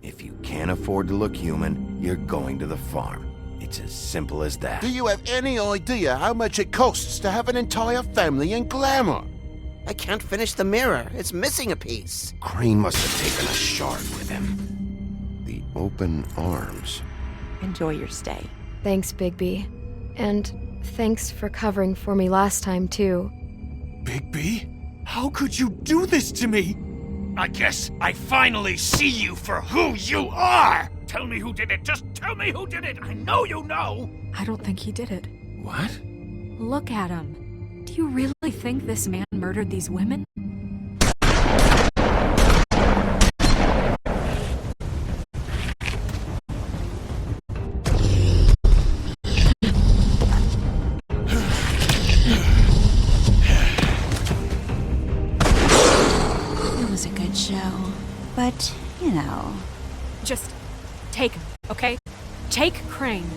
If you can't afford to look human, you're going to the farm. It's as simple as that. Do you have any idea how much it costs to have an entire family in glamour? I can't finish the mirror. It's missing a piece. Crane must have taken a shard with him. The open arms. Enjoy your stay. Thanks, Bigby. And thanks for covering for me last time, too. Bigby? How could you do this to me? I guess I finally see you for who you are! Tell me who did it! Just tell me who did it! I know you know! I don't think he did it. What? Look at him. Do you really think this man murdered these women? But, you know... Just take him, okay? Take Crane.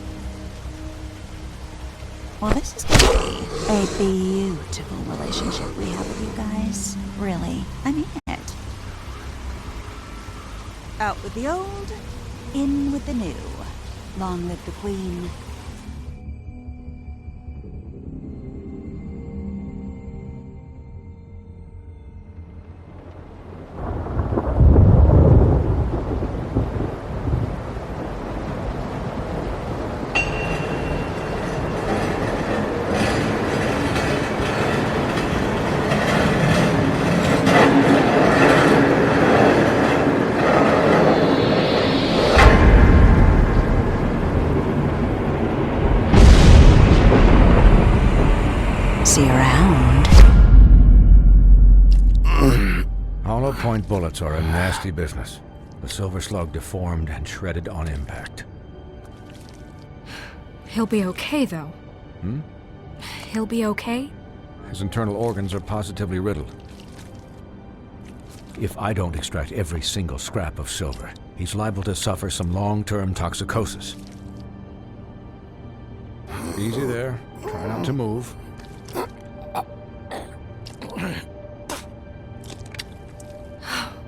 Well, this is gonna be a beautiful relationship we have with you guys. Really, I mean it. Out with the old, in with the new. Long live the Queen. See you around. Hollow point bullets are a nasty business. The silver slug deformed and shredded on impact. He'll be okay, though. He'll be okay? His internal organs are positively riddled. If I don't extract every single scrap of silver, he's liable to suffer some long-term toxicosis. Easy there. Try not to move.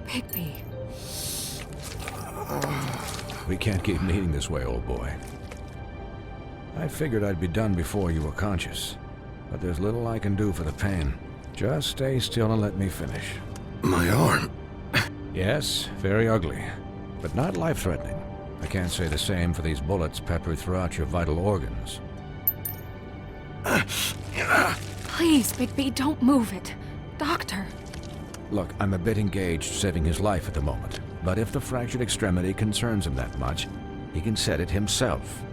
Bigby. We can't keep meeting this way, old boy. I figured I'd be done before you were conscious, but there's little I can do for the pain. Just stay still and let me finish. My arm. Yes, very ugly, but not life-threatening. I can't say the same for these bullets peppered throughout your vital organs. Please, Bigby, don't move it. Doctor. Look, I'm a bit engaged saving his life at the moment, but if the fractured extremity concerns him that much, he can set it himself.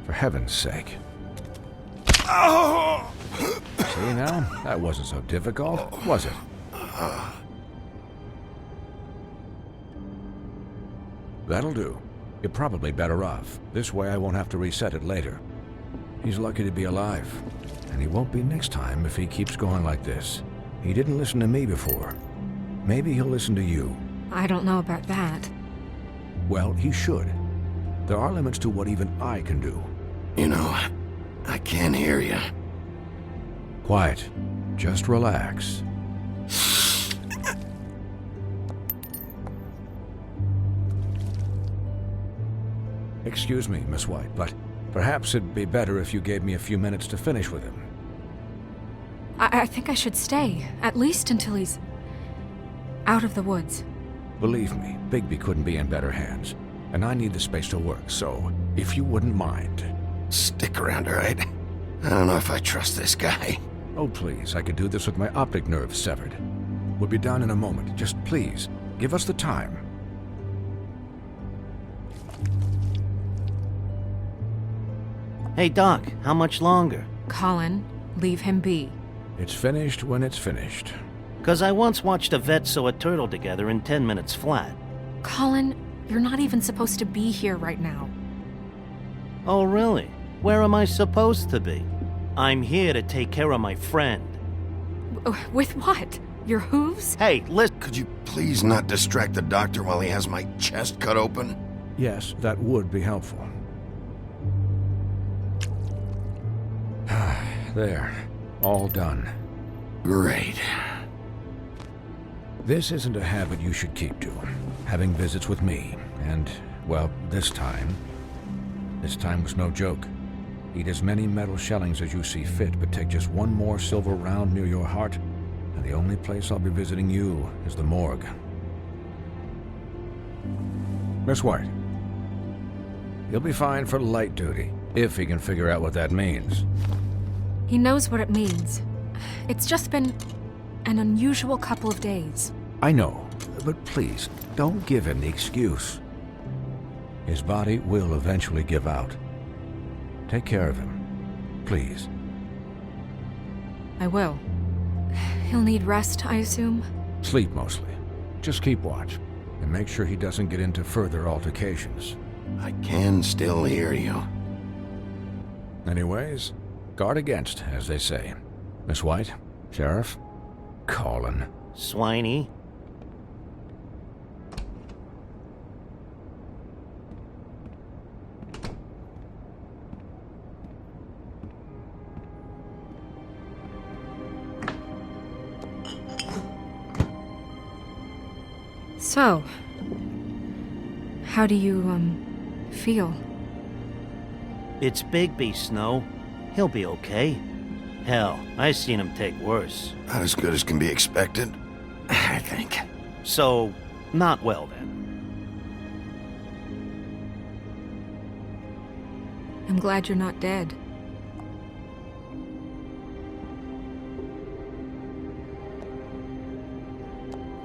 For heaven's sake. See now? That wasn't so difficult, was it? That'll do. You're probably better off. This way I won't have to reset it later. He's lucky to be alive. And he won't be next time if he keeps going like this. He didn't listen to me before. Maybe he'll listen to you. I don't know about that. Well, he should. There are limits to what even I can do. You know, I can't hear you. Quiet. Just relax. Excuse me, Miss White, but perhaps it'd be better if you gave me a few minutes to finish with him. I think I should stay, at least until he's out of the woods. Believe me, Bigby couldn't be in better hands, and I need the space to work, so if you wouldn't mind. Stick around, all right? I don't know if I trust this guy. Oh, please, I could do this with my optic nerve severed. We'll be done in a moment. Just please, give us the time. Hey, Doc, how much longer? Colin, leave him be. It's finished when it's finished. 'Cause I once watched a vet sew a turtle together in 10 minutes flat. Colin, you're not even supposed to be here right now. Oh, really? Where am I supposed to be? I'm here to take care of my friend. With what? Your hooves? Hey, listen. Could you please not distract the doctor while he has my chest cut open? Yes, that would be helpful. There. All done. Great. This isn't a habit you should keep to. Having visits with me. And, well, this time was no joke. Eat as many metal shellings as you see fit, but take just one more silver round near your heart, and the only place I'll be visiting you is the morgue. Miss White. He'll be fine for light duty, if he can figure out what that means. He knows what it means. It's just been an unusual couple of days. I know, but please, don't give him the excuse. His body will eventually give out. Take care of him, please. I will. He'll need rest, I assume? Sleep mostly. Just keep watch, and make sure he doesn't get into further altercations. I can still hear you. Anyways, guard against, as they say. Miss White, Sheriff, Colin. Swiney. So, how do you, feel? It's Bigby, Snow. He'll be okay. Hell, I seen him take worse. Not as good as can be expected, I think. So, not well then. I'm glad you're not dead.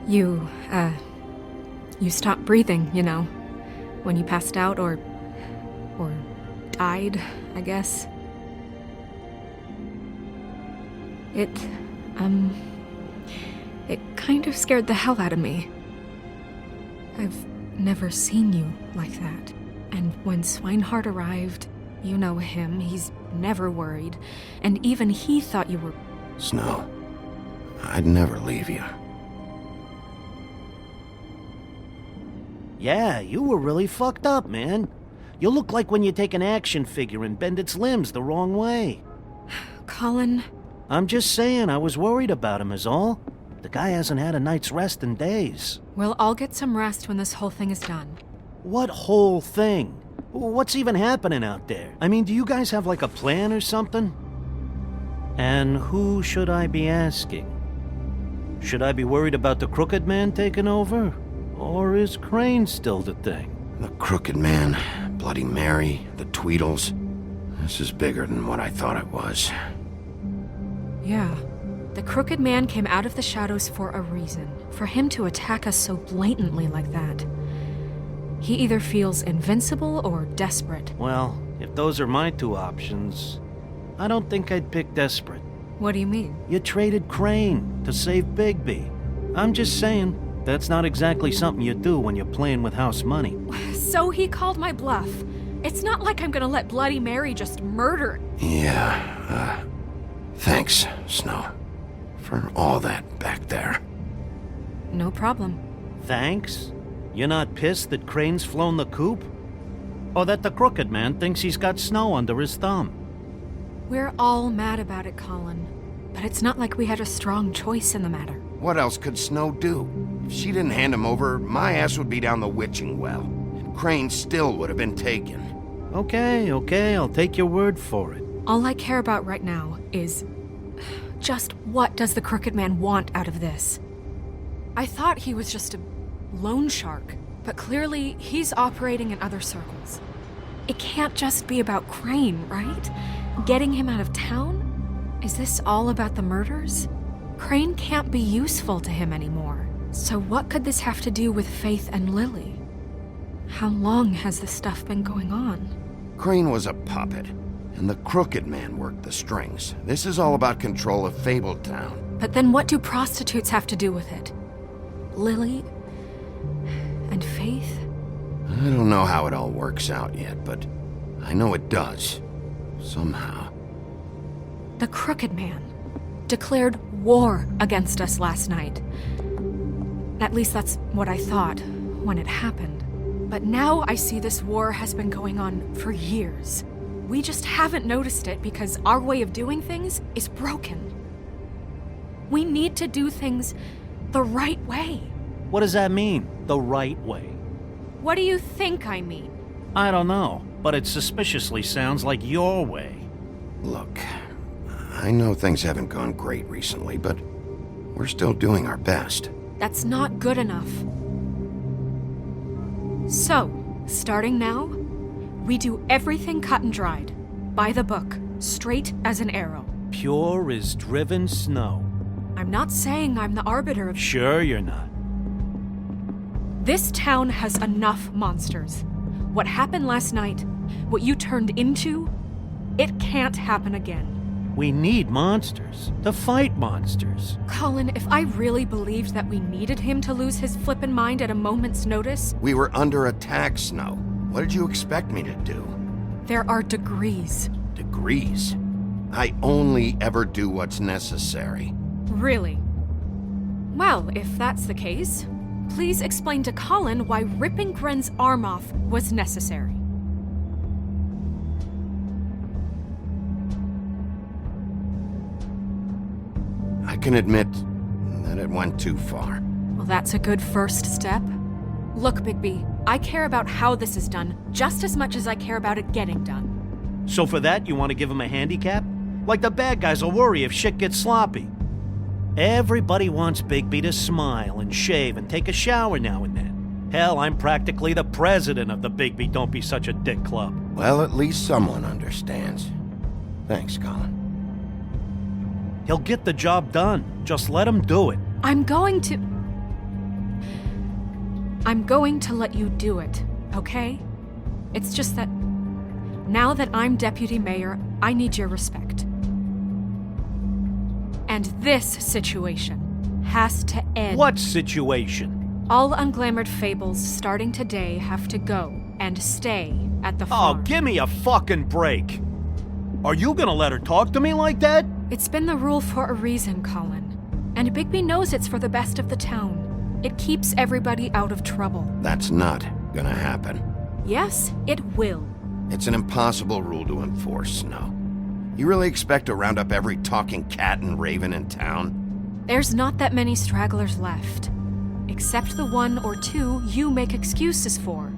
You stopped breathing, you know, when you passed out or died, I guess. It kind of scared the hell out of me. I've never seen you like that. And when Swinehart arrived, you know him, he's never worried. And even he thought you were... Snow, I'd never leave you. Yeah, you were really fucked up, man. You look like when you take an action figure and bend its limbs the wrong way. Colin... I'm just saying, I was worried about him is all. The guy hasn't had a night's rest in days. We'll all get some rest when this whole thing is done. What whole thing? What's even happening out there? I mean, do you guys have like a plan or something? And who should I be asking? Should I be worried about the Crooked Man taking over? Or is Crane still the thing? The Crooked Man, Bloody Mary, the Tweedles. This is bigger than what I thought it was. Yeah. The Crooked Man came out of the shadows for a reason. For him to attack us so blatantly like that. He either feels invincible or desperate. Well, if those are my two options, I don't think I'd pick desperate. What do you mean? You traded Crane to save Bigby. I'm just saying, that's not exactly something you do when you're playing with house money. So he called my bluff. It's not like I'm gonna let Bloody Mary just murder... Yeah, thanks, Snow. For all that back there. No problem. Thanks? You're not pissed that Crane's flown the coop? Or that the Crooked Man thinks he's got Snow under his thumb? We're all mad about it, Colin. But it's not like we had a strong choice in the matter. What else could Snow do? If she didn't hand him over, my ass would be down the witching well. And Crane still would have been taken. Okay, I'll take your word for it. All I care about right now is... just what does the Crooked Man want out of this? I thought he was just a loan shark, but clearly he's operating in other circles. It can't just be about Crane, right? Getting him out of town? Is this all about the murders? Crane can't be useful to him anymore. So what could this have to do with Faith and Lily? How long has this stuff been going on? Crane was a puppet, and the Crooked Man worked the strings. This is all about control of Fabletown. But then what do prostitutes have to do with it? Lily? And Faith? I don't know how it all works out yet, but I know it does. Somehow. The Crooked Man declared war against us last night. At least that's what I thought when it happened. But now I see this war has been going on for years. We just haven't noticed it because our way of doing things is broken. We need to do things the right way. What does that mean, the right way? What do you think I mean? I don't know, but it suspiciously sounds like your way. Look, I know things haven't gone great recently, but we're still doing our best. That's not good enough. So, starting now, we do everything cut and dried. By the book, straight as an arrow. Pure as driven snow. I'm not saying I'm the arbiter of... Sure you're not. This town has enough monsters. What happened last night, what you turned into, it can't happen again. We need monsters to fight monsters. Colin, if I really believed that we needed him to lose his flippin' mind at a moment's notice... We were under attack, Snow. What did you expect me to do? There are degrees. Degrees? I only ever do what's necessary. Really? Well, if that's the case, please explain to Colin why ripping Gren's arm off was necessary. I can admit that it went too far. Well, that's a good first step. Look, Bigby, I care about how this is done just as much as I care about it getting done. So for that, you want to give him a handicap? Like the bad guys will worry if shit gets sloppy. Everybody wants Bigby to smile and shave and take a shower now and then. Hell, I'm practically the president of the Bigby Don't Be Such a Dick Club. Well, at least someone understands. Thanks, Colin. He'll get the job done. Just let him do it. I'm going to let you do it, okay? It's just that now that I'm deputy mayor, I need your respect. And this situation has to end. What situation? All unglamored fables starting today have to go and stay at the Oh, farm. give me a fucking break. Are you gonna let her talk to me like that? It's been the rule for a reason, Colin. And Bigby knows it's for the best of the town. It keeps everybody out of trouble. That's not gonna happen. Yes, it will. It's an impossible rule to enforce, Snow. You really expect to round up every talking cat and raven in town? There's not that many stragglers left. Except the one or two you make excuses for.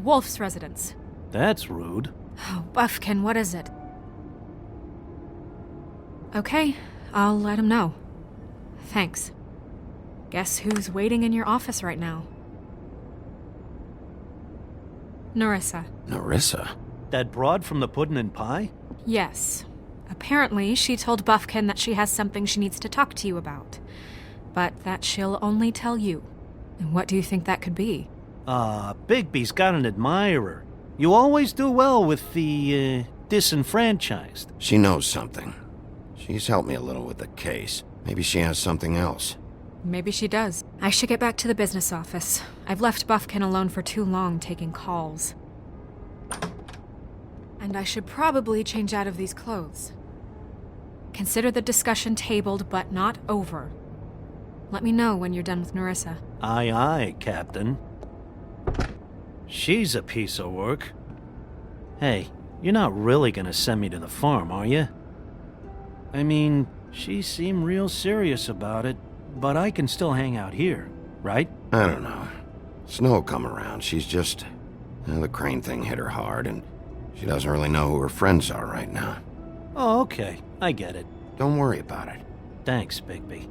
Wolf's residence. That's rude. Oh, Buffkin, what is it? Okay, I'll let him know. Thanks. Guess who's waiting in your office right now? Nerissa. Nerissa? That broad from the puddin' and pie? Yes. Apparently, she told Buffkin that she has something she needs to talk to you about. But that she'll only tell you. And what do you think that could be? Bigby's got an admirer. You always do well with the, disenfranchised. She knows something. She's helped me a little with the case. Maybe she has something else. Maybe she does. I should get back to the business office. I've left Buffkin alone for too long taking calls. And I should probably change out of these clothes. Consider the discussion tabled, but not over. Let me know when you're done with Nerissa. Aye, aye, Captain. She's a piece of work. Hey, you're not really gonna send me to the farm, are you? I mean, she seemed real serious about it, but I can still hang out here, right? I don't know. Snow will come around. She's just... the Crane thing hit her hard, and she doesn't really know who her friends are right now. Oh, okay. I get it. Don't worry about it. Thanks, Bigby.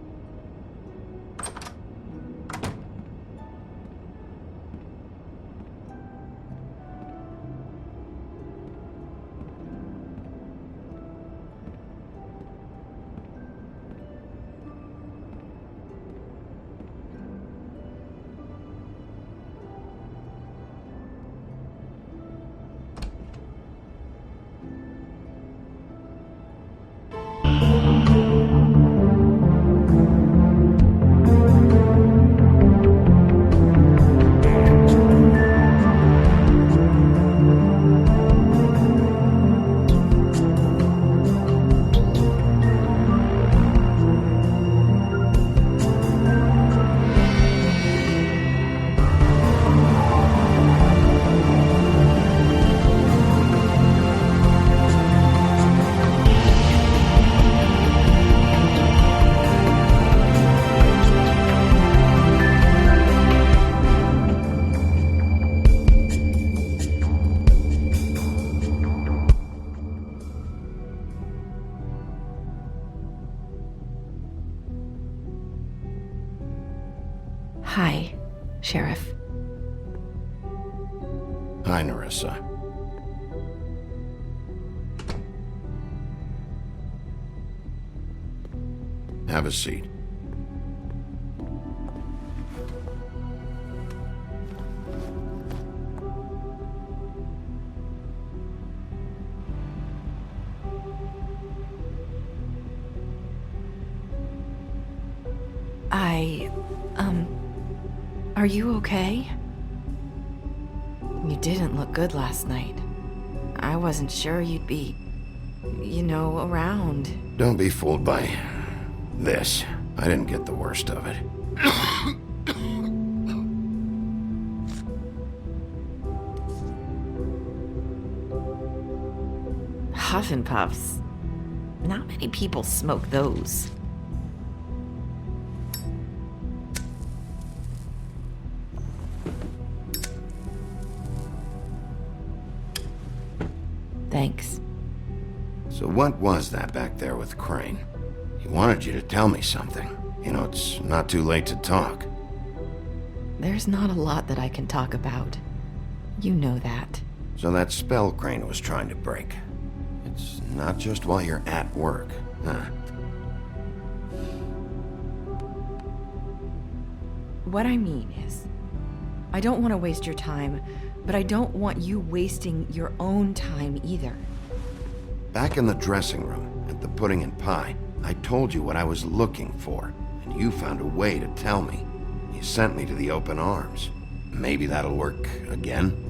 Hi, Sheriff. Hi, Nerissa. Have a seat. Are you okay? You didn't look good last night. I wasn't sure you'd be, around. Don't be fooled by this. I didn't get the worst of it. Huff and Puffs. Not many people smoke those. Thanks. So what was that back there with Crane? He wanted you to tell me something. You know, it's not too late to talk. There's not a lot that I can talk about. You know that. So that spell Crane was trying to break. It's not just while you're at work, huh? What I mean is, I don't want to waste your time, but I don't want you wasting your own time either. Back in the dressing room, at the pudding and pie, I told you what I was looking for, and you found a way to tell me. You sent me to the open arms. Maybe that'll work again?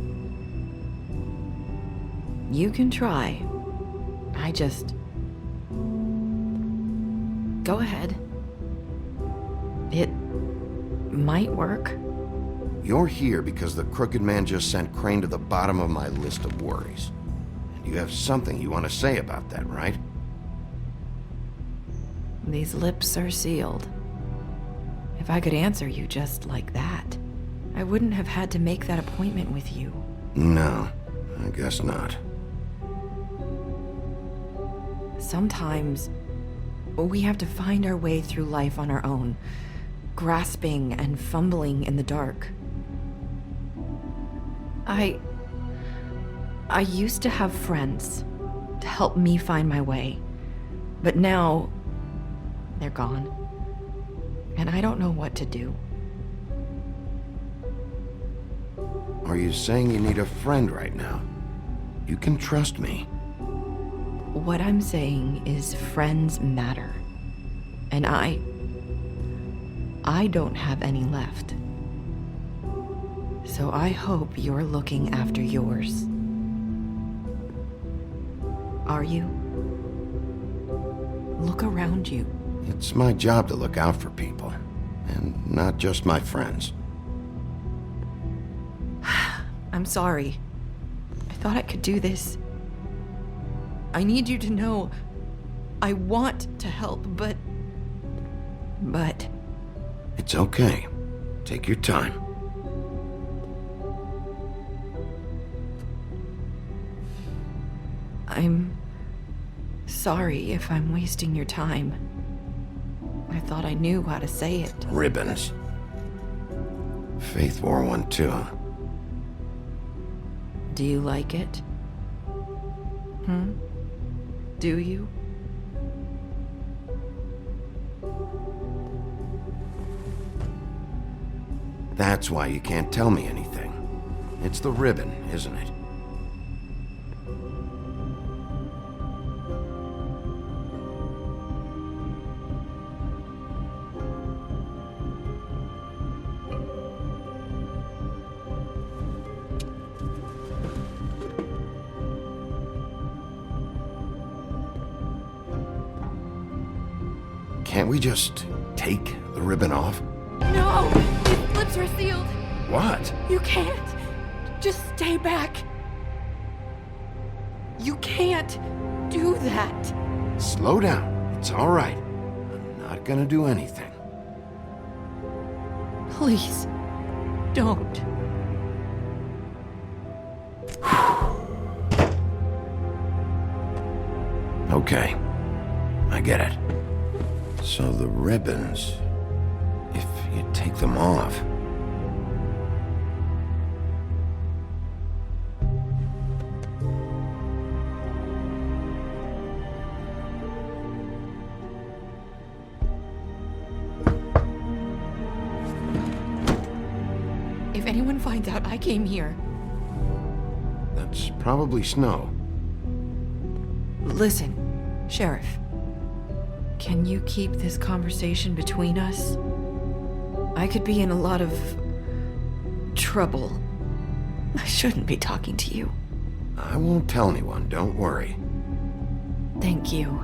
You can try. I just... Go ahead. It might work. You're here because the Crooked Man just sent Crane to the bottom of my list of worries. And you have something you want to say about that, right? These lips are sealed. If I could answer you just like that, I wouldn't have had to make that appointment with you. No, I guess not. Sometimes, we have to find our way through life on our own, grasping and fumbling in the dark. I used to have friends to help me find my way, but now they're gone, and I don't know what to do. Are you saying you need a friend right now? You can trust me. What I'm saying is friends matter, and I don't have any left. So I hope you're looking after yours. Are you? Look around you. It's my job to look out for people, and not just my friends. I'm sorry. I thought I could do this. I need you to know I want to help, but... It's okay. Take your time. I'm sorry if I'm wasting your time. I thought I knew how to say it. Ribbons. Faith wore one too. Do you like it? Do you? That's why you can't tell me anything. It's the ribbon, isn't it? Can't we just take the ribbon off? No! These lips are sealed! What? You can't! Just stay back! You can't do that! Slow down. It's all right. I'm not gonna do anything. Please, don't. Okay. I get it. So the ribbons, if you take them off... If anyone finds out I came here... That's probably Snow. Listen, Sheriff. Can you keep this conversation between us? I could be in a lot of... trouble. I shouldn't be talking to you. I won't tell anyone, don't worry. Thank you.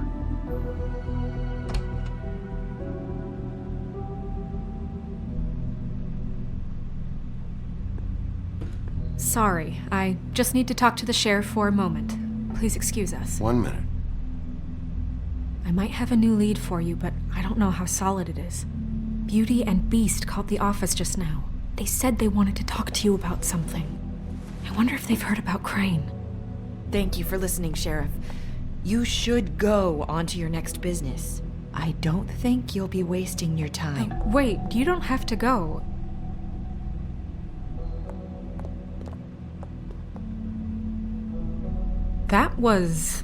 Sorry, I just need to talk to the sheriff for a moment. Please excuse us. 1 minute. I might have a new lead for you, but I don't know how solid it is. Beauty and Beast called the office just now. They said they wanted to talk to you about something. I wonder if they've heard about Crane. Thank you for listening, Sheriff. You should go on to your next business. I don't think you'll be wasting your time. Wait, you don't have to go. That was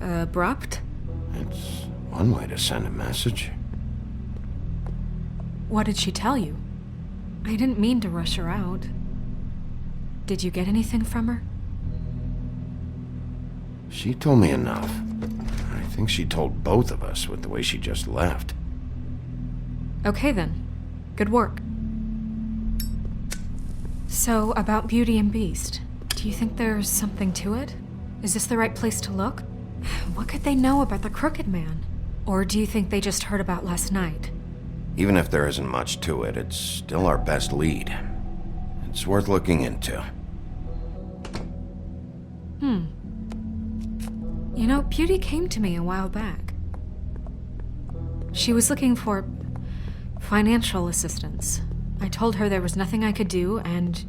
abrupt. It's one way to send a message. What did she tell you? I didn't mean to rush her out. Did you get anything from her? She told me enough. I think she told both of us with the way she just left. Okay then. Good work. So, about Beauty and Beast, do you think there's something to it? Is this the right place to look? What could they know about the Crooked Man? Or do you think they just heard about last night? Even if there isn't much to it, it's still our best lead. It's worth looking into. You know, Beauty came to me a while back. She was looking for financial assistance. I told her there was nothing I could do, and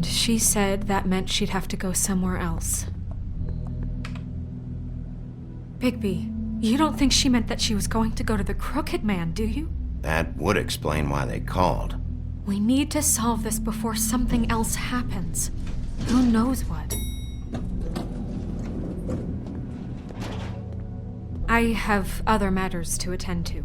she said that meant she'd have to go somewhere else. Bigby, you don't think she meant that she was going to go to the Crooked Man, do you? That would explain why they called. We need to solve this before something else happens. Who knows what? I have other matters to attend to.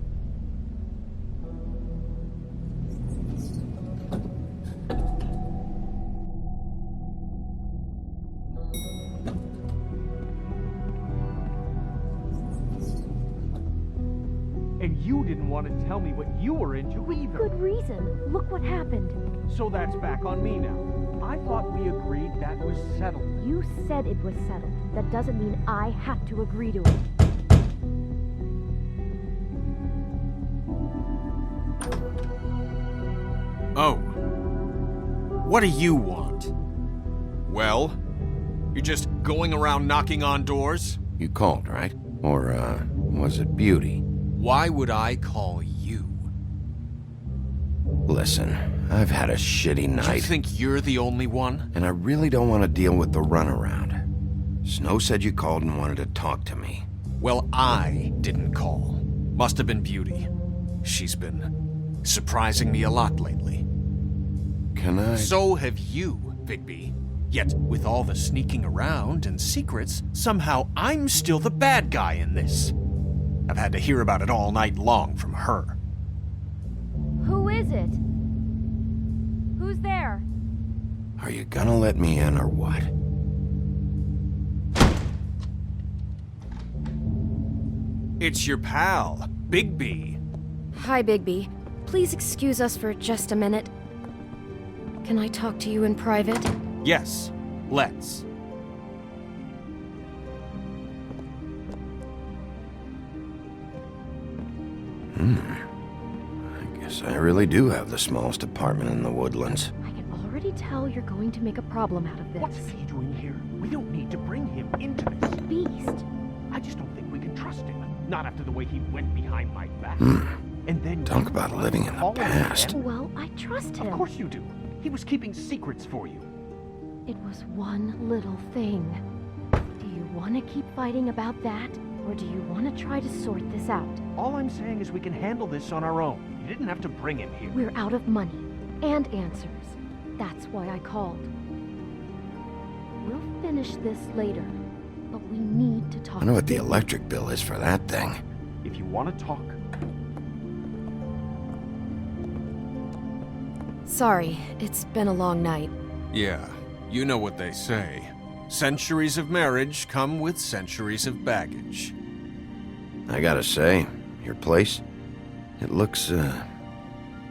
And you didn't want to tell me what you were into either. Good reason. Look what happened. So that's back on me now. I thought we agreed that was settled. You said it was settled. That doesn't mean I have to agree to it. Oh. What do you want? Well? You're just going around knocking on doors? You called, right? Or, was it Beauty? Why would I call you? Listen, I've had a shitty night. You think you're the only one? And I really don't want to deal with the runaround. Snow said you called and wanted to talk to me. Well, I didn't call. Must have been Beauty. She's been surprising me a lot lately. Can I? So have you, Bigby. Yet, with all the sneaking around and secrets, somehow I'm still the bad guy in this. I've had to hear about it all night long from her. Who is it? Who's there? Are you gonna let me in or what? It's your pal, Bigby. Hi, Bigby. Please excuse us for just a minute. Can I talk to you in private? Yes, let's. I guess I really do have the smallest apartment in the Woodlands. I can already tell you're going to make a problem out of this. What's he doing here? We don't need to bring him into this. Beast. I just don't think we can trust him. Not after the way he went behind my back. And then Talk about living in the past. Well, I trust him. Of course you do. He was keeping secrets for you. It was one little thing. Do you want to keep fighting about that? Or do you want to try to sort this out? All I'm saying is we can handle this on our own. You didn't have to bring him here. We're out of money and answers. That's why I called. We'll finish this later, but we need to talk. I wonder what the electric bill is for that thing. If you want to talk. Sorry, it's been a long night. Yeah, you know what they say. Centuries of marriage come with centuries of baggage. I gotta say, your place, it looks,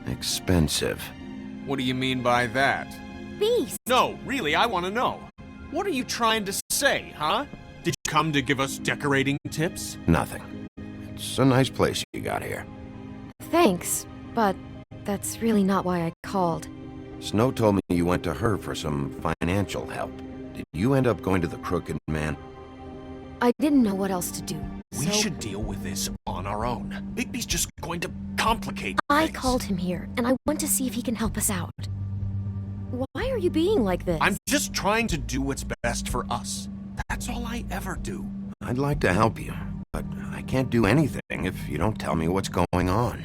expensive. What do you mean by that? Beast! No, really, I want to know. What are you trying to say, huh? Did you come to give us decorating tips? Nothing. It's a nice place you got here. Thanks, but that's really not why I called. Snow told me you went to her for some financial help. Did you end up going to the Crooked Man? I didn't know what else to do. We so should deal with this on our own. Bigby's just going to complicate I things. called him here, and I want to see if he can help us out. Why are you being like this? I'm just trying to do what's best for us. That's all I ever do. I'd like to help you, but I can't do anything if you don't tell me what's going on.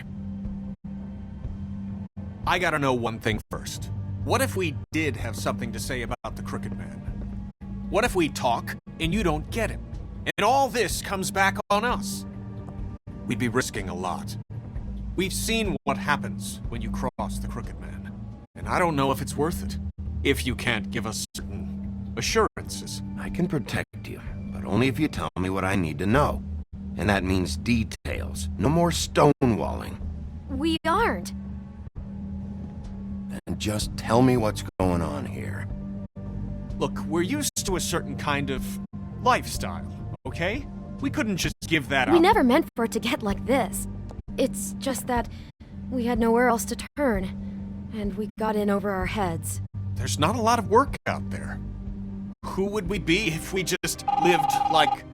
I gotta know one thing first. What if we did have something to say about the Crooked Man? What if we talk and you don't get him? And all this comes back on us? We'd be risking a lot. We've seen what happens when you cross the Crooked Man. And I don't know if it's worth it. If you can't give us certain assurances. I can protect you, but only if you tell me what I need to know. And that means details. No more stonewalling. We aren't. And just tell me what's going on here. Look, we're used to a certain kind of lifestyle, okay? We couldn't just give that up. We never meant for it to get like this. It's just that we had nowhere else to turn, and we got in over our heads. There's not a lot of work out there. Who would we be if we just lived like...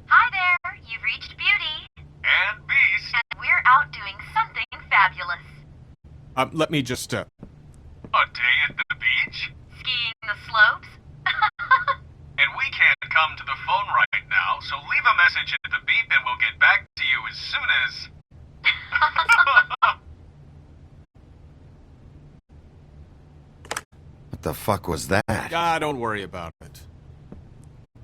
Hi there, you've reached Beauty. And Beast. And we're out doing something fabulous. Let me just, A day at the beach? Skiing the slopes? And we can't come to the phone right now, so leave a message at the beep and we'll get back to you as soon as... What the fuck was that? Ah, don't worry about it.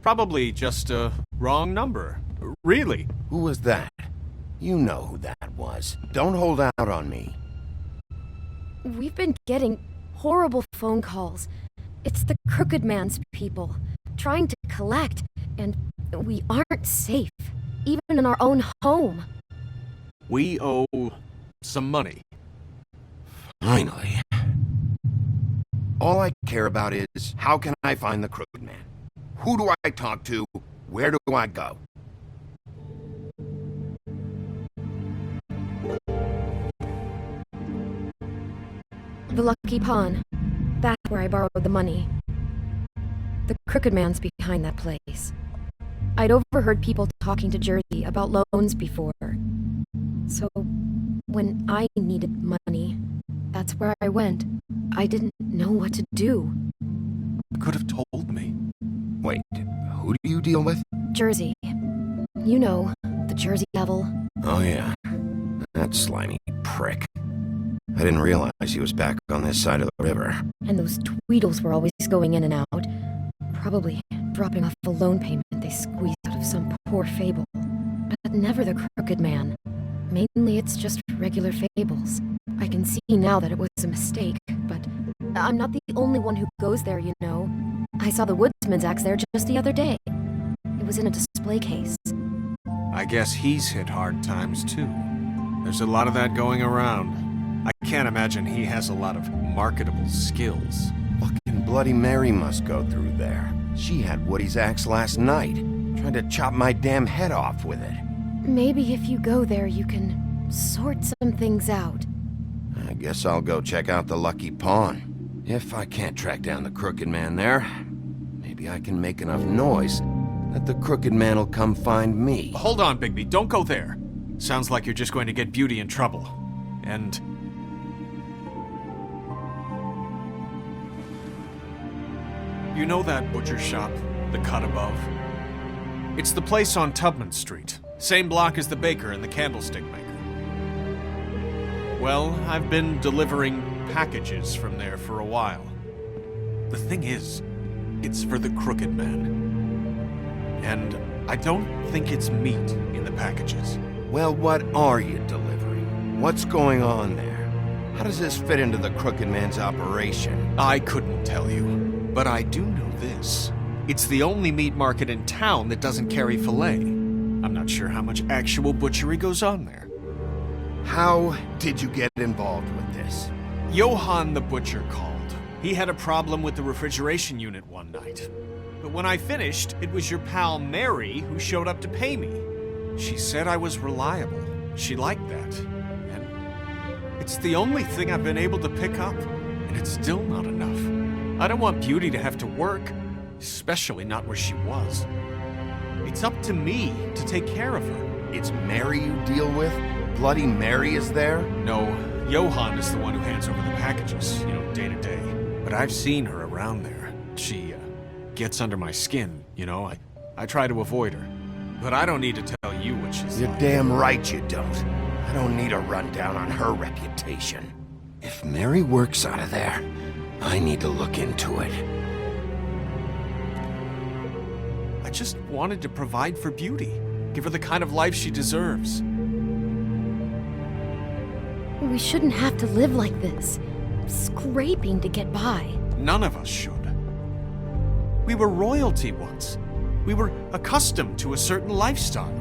Probably just a wrong number. Really. Who was that? You know who that was. Don't hold out on me. We've been getting horrible phone calls. It's the Crooked Man's people, trying to collect, and we aren't safe, even in our own home. We owe some money. Finally. All I care about is, how can I find the Crooked Man? Who do I talk to? Where do I go? The Lucky Pawn. That's where I borrowed the money. The Crooked Man's behind that place. I'd overheard people talking to Jersey about loans before. So, when I needed money, that's where I went. I didn't know what to do. You could have told me. Wait, who do you deal with? Jersey. You know, the Jersey Devil. Oh yeah, that slimy prick. I didn't realize he was back on this side of the river. And those Tweedles were always going in and out. Probably dropping off a loan payment they squeezed out of some poor fable. But never the Crooked Man. Mainly it's just regular fables. I can see now that it was a mistake, but I'm not the only one who goes there, you know. I saw the woodsman's axe there just the other day. It was in a display case. I guess he's hit hard times too. There's a lot of that going around. I can't imagine he has a lot of marketable skills. Fucking Bloody Mary must go through there. She had Woody's axe last night. Tried to chop my damn head off with it. Maybe if you go there, you can sort some things out. I guess I'll go check out the Lucky Pawn. If I can't track down the Crooked Man there, maybe I can make enough noise that the Crooked Man will come find me. Hold on, Bigby. Don't go there. Sounds like you're just going to get Beauty in trouble. And... you know that butcher shop, the cut above? It's the place on Tubman Street. Same block as the baker and the candlestick maker. Well, I've been delivering packages from there for a while. The thing is, it's for the Crooked Man. And I don't think it's meat in the packages. Well, what are you delivering? What's going on there? How does this fit into the Crooked Man's operation? I couldn't tell you, but I do know this. It's the only meat market in town that doesn't carry filet. I'm not sure how much actual butchery goes on there. How did you get involved with this? Johann the butcher called. He had a problem with the refrigeration unit one night. But when I finished, it was your pal Mary who showed up to pay me. She said I was reliable. She liked that. And it's the only thing I've been able to pick up. And it's still not enough. I don't want Beauty to have to work, especially not where she was. It's up to me to take care of her. It's Mary you deal with? Bloody Mary is there? No, Johann is the one who hands over the packages, day to day. But I've seen her around there. She, gets under my skin, I try to avoid her. But I don't need to tell you what she's You're like. damn right you don't. I don't need a rundown on her reputation. If Mary works out of there, I need to look into it. I just wanted to provide for Beauty. Give her the kind of life she deserves. We shouldn't have to live like this, scraping to get by. None of us should. We were royalty once. We were accustomed to a certain lifestyle.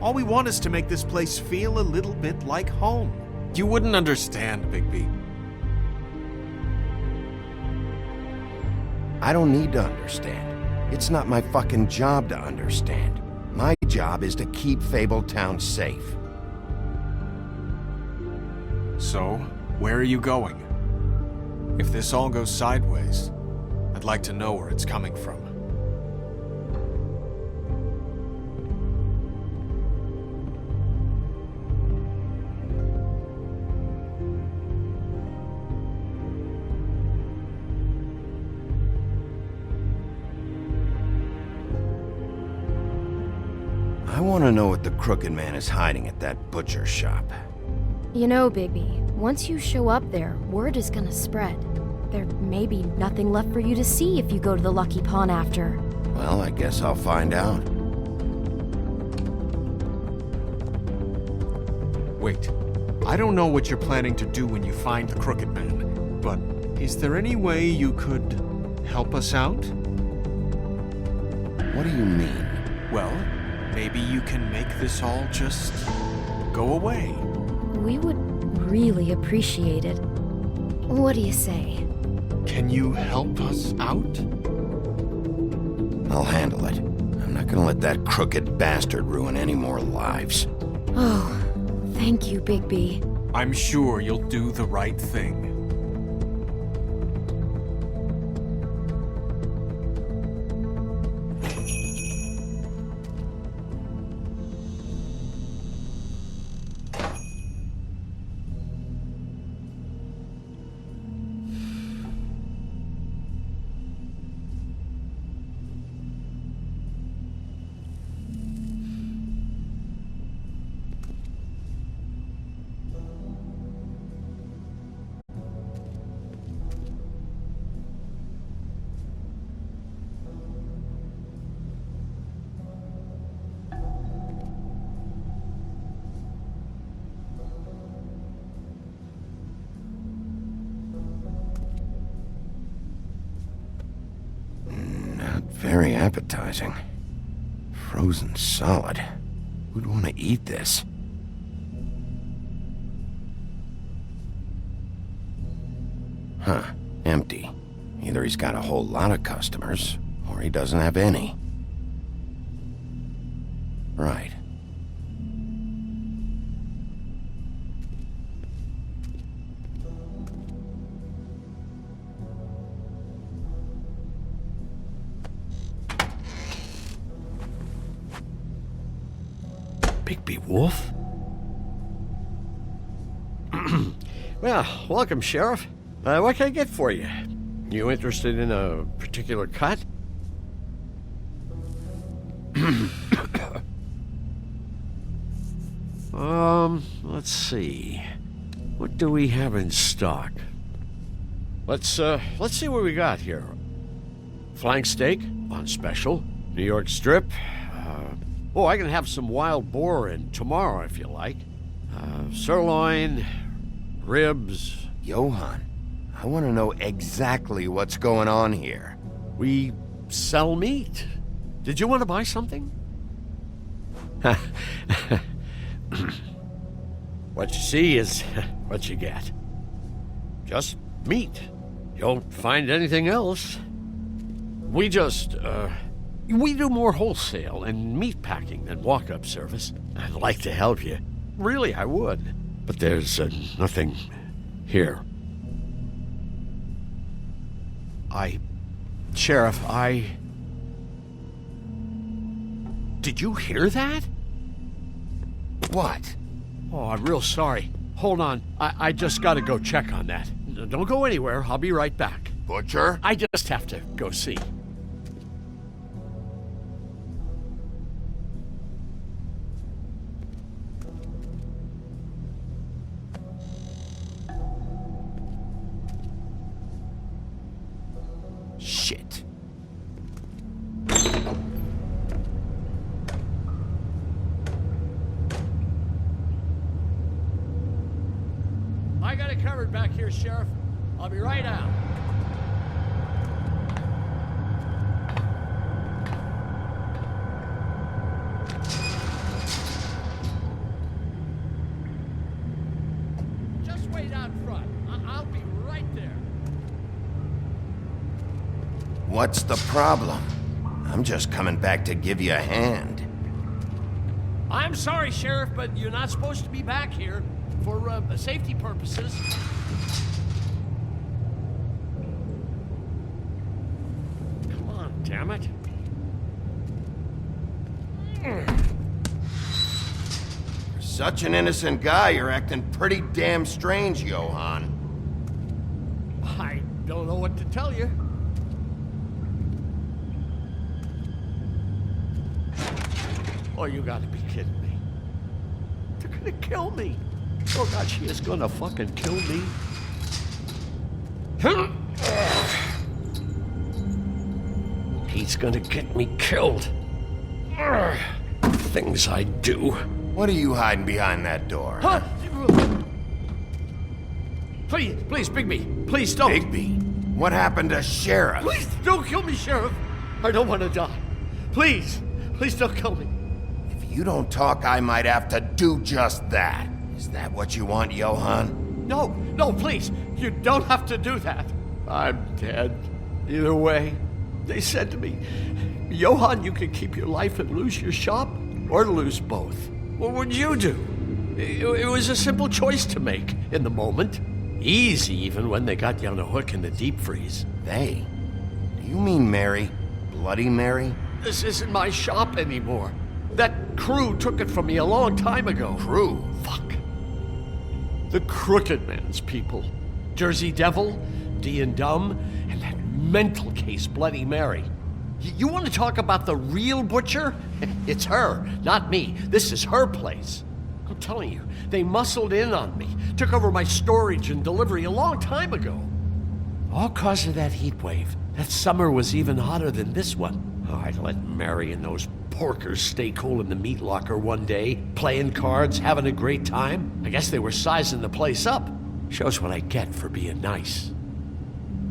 All we want is to make this place feel a little bit like home. You wouldn't understand, Bigby. I don't need to understand. It's not my fucking job to understand. My job is to keep Fabletown safe. So, where are you going? If this all goes sideways, I'd like to know where it's coming from. I want to know what the Crooked Man is hiding at that butcher shop. You know, Bigby, once you show up there, word is gonna spread. There may be nothing left for you to see if you go to the Lucky Pawn after. Well, I guess I'll find out. Wait, I don't know what you're planning to do when you find the Crooked Man, but is there any way you could help us out? What do you mean? Well, maybe you can make this all just go away. We would really appreciate it. What do you say? Can you help us out? I'll handle it. I'm not gonna let that crooked bastard ruin any more lives. Oh, thank you, Bigby. I'm sure you'll do the right thing. Very appetizing. Frozen solid. Who'd want to eat this? Huh. Empty. Either he's got a whole lot of customers, or he doesn't have any. Right. Bigby Wolf? Well, welcome, Sheriff. What can I get for you? You interested in a particular cut? Let's see. What do we have in stock? Let's see what we got here. Flank steak on special. New York strip. I can have some wild boar in tomorrow if you like. Sirloin, ribs. Johann, I want to know exactly what's going on here. We sell meat. Did you want to buy something? What you see is what you get. Just meat. You don't find anything else. We do more wholesale and meat packing than walk-up service. I'd like to help you. Really, I would. But there's nothing here. Sheriff, Did you hear that? What? Oh, I'm real sorry. Hold on. I just gotta go check on that. Don't go anywhere. I'll be right back. Butcher? I just have to go see. Shit. I got it covered back here, Sheriff. I'll be right out. Just wait out front. I'll be right there. What's the problem? I'm just coming back to give you a hand. I'm sorry, Sheriff, but you're not supposed to be back here for safety purposes. Come on, damn it. For such an innocent guy, you're acting pretty damn strange, Johann. I don't know what to tell you. Oh, you gotta be kidding me. They're gonna kill me. Oh, God, she is gonna fucking kill me. He's gonna get me killed. Things I do. What are you hiding behind that door? Huh? Please, Bigby, please don't. Bigby? What happened to Sheriff? Please don't kill me, Sheriff. I don't want to die. Please don't kill me. If you don't talk, I might have to do just that. Is that what you want, Johann? No, please. You don't have to do that. I'm dead. Either way. They said to me, Johann, you can keep your life and lose your shop, or lose both. What would you do? It was a simple choice to make in the moment. Easy, even when they got you on a hook in the deep freeze. They? Do you mean Mary? Bloody Mary? This isn't my shop anymore. That crew took it from me a long time ago. Crew? Fuck. The Crooked Man's people. Jersey Devil, D and Dumb, and that mental case Bloody Mary. You want to talk about the real butcher? It's her, not me. This is her place. I'm telling you, they muscled in on me, took over my storage and delivery a long time ago. All cause of that heat wave. That summer was even hotter than this one. Oh, I'd let Mary and those porkers stay cool in the meat locker one day, playing cards, having a great time. I guess they were sizing the place up. Shows what I get for being nice.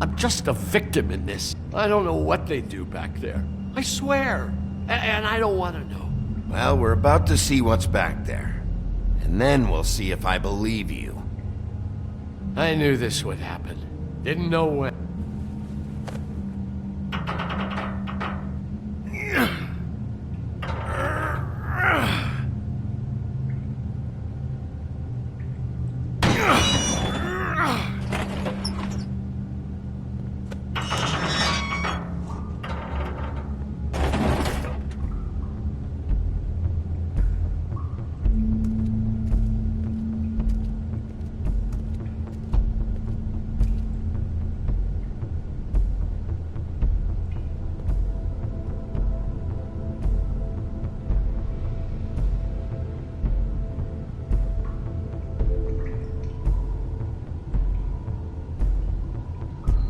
I'm just a victim in this. I don't know what they do back there. I swear. And I don't want to know. Well, we're about to see what's back there. And then we'll see if I believe you. I knew this would happen. Didn't know when.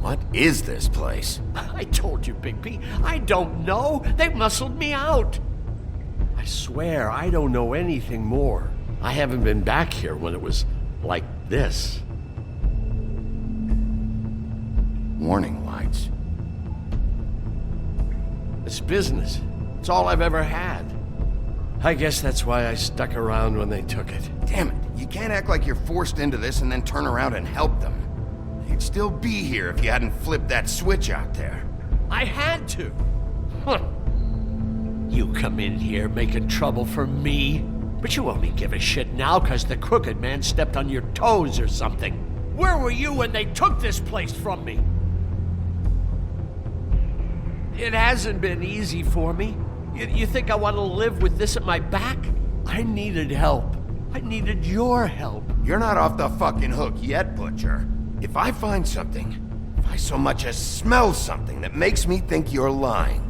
What is this place? I told you, Bigby. I don't know. They muscled me out. I swear, I don't know anything more. I haven't been back here when it was like this. Warning lights. It's business. It's all I've ever had. I guess that's why I stuck around when they took it. Damn it. You can't act like you're forced into this and then turn around and help them. You'd still be here if you hadn't flipped that switch out there. I had to. Huh. You come in here making trouble for me, but you only give a shit now because the Crooked Man stepped on your toes or something. Where were you when they took this place from me? It hasn't been easy for me. You think I want to live with this at my back? I needed help. I needed your help. You're not off the fucking hook yet, Butcher. If I find something, if I so much as smell something that makes me think you're lying,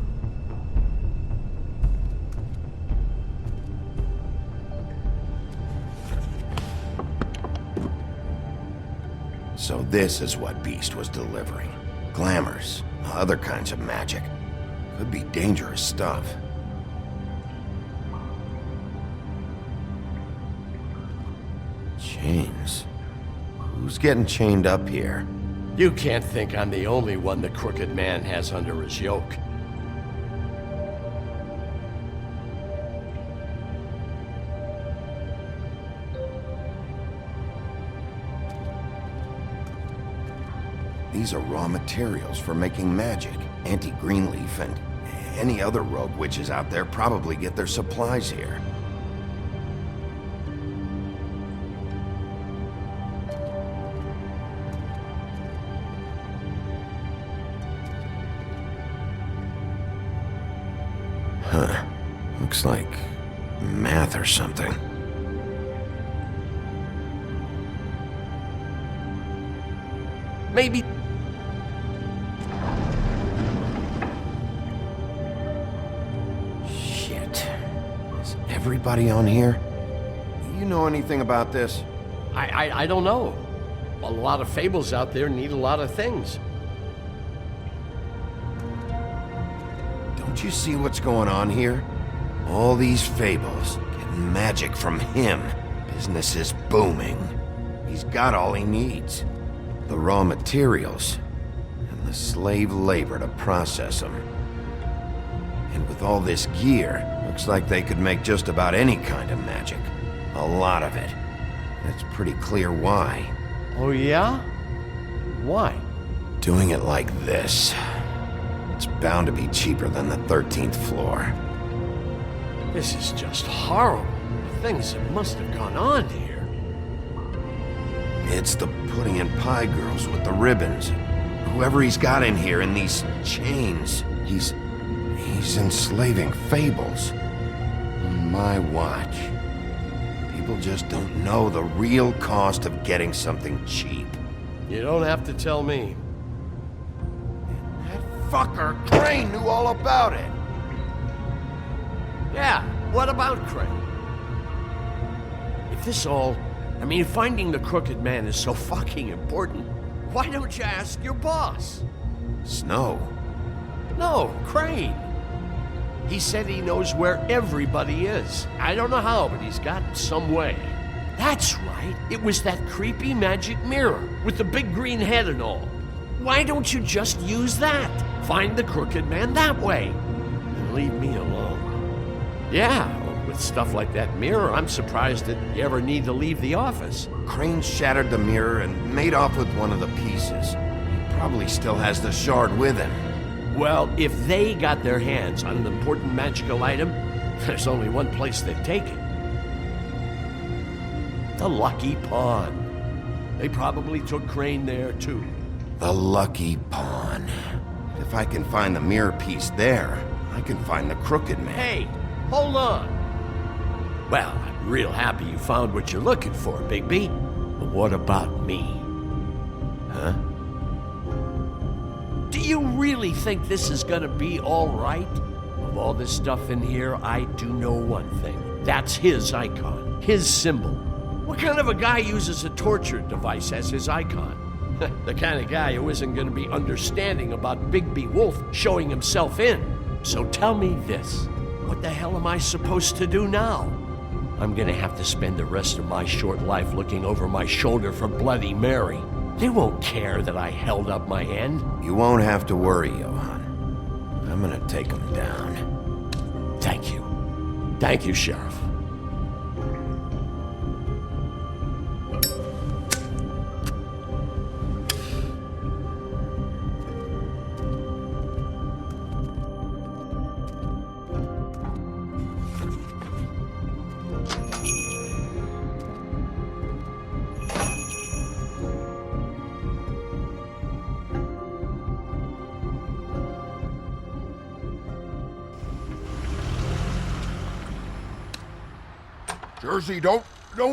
so this is what Beast was delivering. Glamours, other kinds of magic. Could be dangerous stuff. Chains. Who's getting chained up here? You can't think I'm the only one the Crooked Man has under his yoke. These are raw materials for making magic. Auntie Greenleaf and any other rogue witches out there probably get their supplies here. Huh. Looks like math or something. Maybe... Shit. Is everybody on here? You know anything about this? I don't know. A lot of fables out there need a lot of things. Don't you see what's going on here? All these fables, getting magic from him. Business is booming. He's got all he needs. The raw materials, and the slave labor to process them. And with all this gear, looks like they could make just about any kind of magic. A lot of it. It's pretty clear why. Oh yeah? Why? Doing it like this. It's bound to be cheaper than the 13th floor. This is just horrible. The things that must have gone on here. It's the pudding and pie girls with the ribbons. Whoever he's got in here in these chains, he's enslaving fables. On my watch. People just don't know the real cost of getting something cheap. You don't have to tell me. That fucker Crane knew all about it. Yeah, what about Crane? If this all... if finding the Crooked Man is so fucking important, why don't you ask your boss? Snow? No, Crane. He said he knows where everybody is. I don't know how, but he's got some way. That's right. It was that creepy magic mirror with the big green head and all. Why don't you just use that? Find the Crooked Man that way. And leave me alone. Yeah, with stuff like that mirror, I'm surprised that you ever need to leave the office. Crane shattered the mirror and made off with one of the pieces. He probably still has the shard with him. Well, if they got their hands on an important magical item, there's only one place they'd take it. The Lucky Pawn. They probably took Crane there, too. The Lucky Pawn. If I can find the mirror piece there, I can find the Crooked Man. Hey, hold on. Well, I'm real happy you found what you're looking for, Bigby. But what about me? Huh? Do you really think this is gonna be all right? Of all this stuff in here, I do know one thing. That's his icon, his symbol. What kind of a guy uses a torture device as his icon? The kind of guy who isn't gonna be understanding about Bigby Wolf showing himself in. So tell me this, what the hell am I supposed to do now? I'm gonna have to spend the rest of my short life looking over my shoulder for Bloody Mary. They won't care that I held up my end. You won't have to worry, Johan. I'm gonna take him down. Thank you. Thank you, Sheriff. Jersey, don't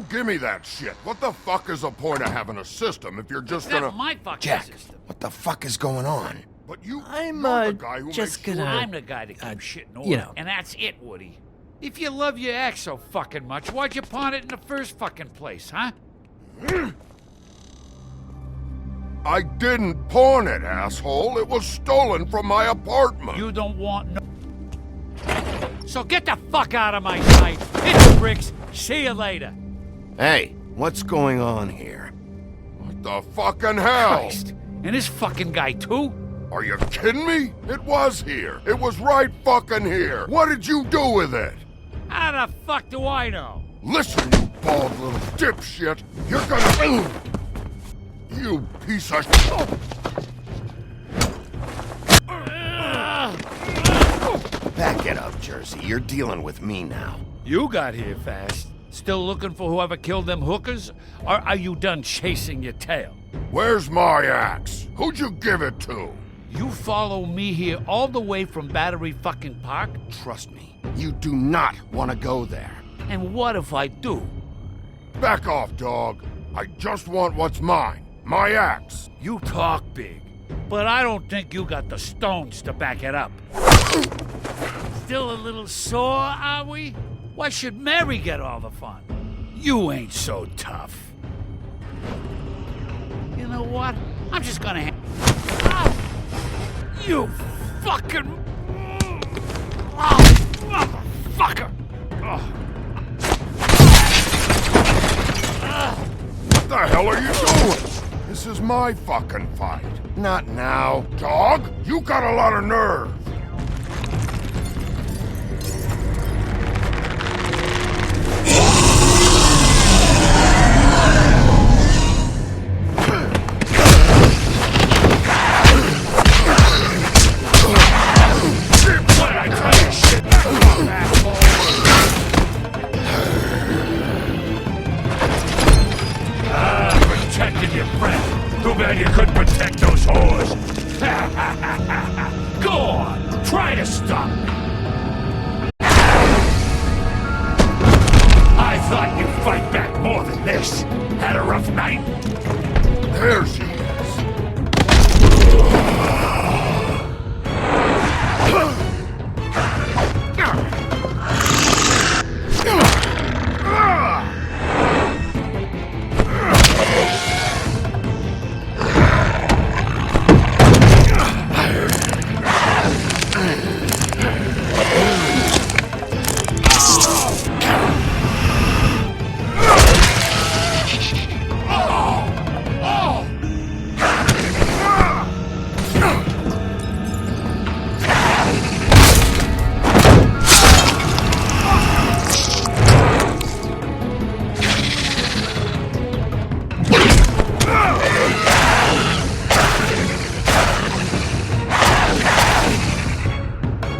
give me that shit. What the fuck is the point of having a system if you're just That's gonna... my fucking Jack, system. what the fuck is going on? But you're I'm the guy who just makes gonna. sure... I'm the guy that keeps shit in order, you know. and that's it, Woody. If you love your ex so fucking much, why'd you pawn it in the first fucking place, huh? I didn't pawn it, asshole. It was stolen from my apartment. You don't want no. So get the fuck out of my sight. Hit the bricks. See you later. Hey, what's going on here? What the fucking hell? Christ. And this fucking guy too? Are you kidding me? It was here. It was right fucking here. What did you do with it? How the fuck do I know? Listen, you bald little dipshit. You're gonna... You piece of... Back it up, Jersey. You're dealing with me now. You got here fast. Still looking for whoever killed them hookers? Or are you done chasing your tail? Where's my axe? Who'd you give it to? You follow me here all the way from Battery fucking Park? Trust me, you do not want to go there. And what if I do? Back off, dog. I just want what's mine. My axe. You talk big, but I don't think you got the stones to back it up. Still a little sore, are we? Why should Mary get all the fun? You ain't so tough. You know what? I'm just gonna You fucking... motherfucker! What the hell are you doing? This is my fucking fight. Not now. Dog, you got a lot of nerve. Too bad you couldn't protect those whores. Go on, try to stop me. I thought you'd fight back more than this. Had a rough night? There she is.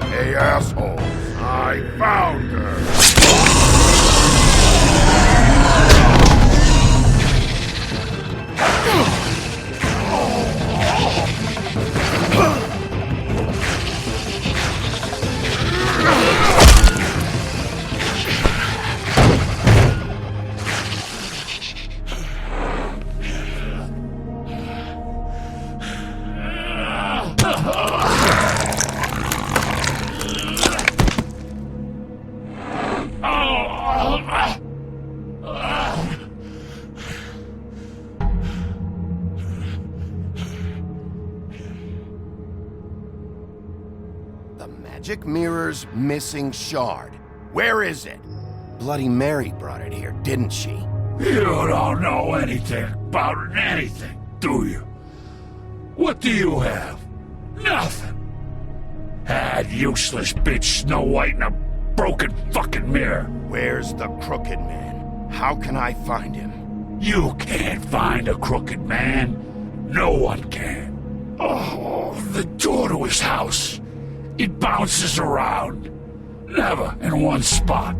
Hey, assholes, I found her. The magic mirror's missing shard. Where is it? Bloody Mary brought it here, didn't she? You don't know anything about anything, do you? What do you have? Nothing. Had useless bitch Snow White in a broken fucking mirror. Where's the crooked man? How can I find him? You can't find a crooked man. No one can. Oh, the door to his house. It bounces around. Never in one spot.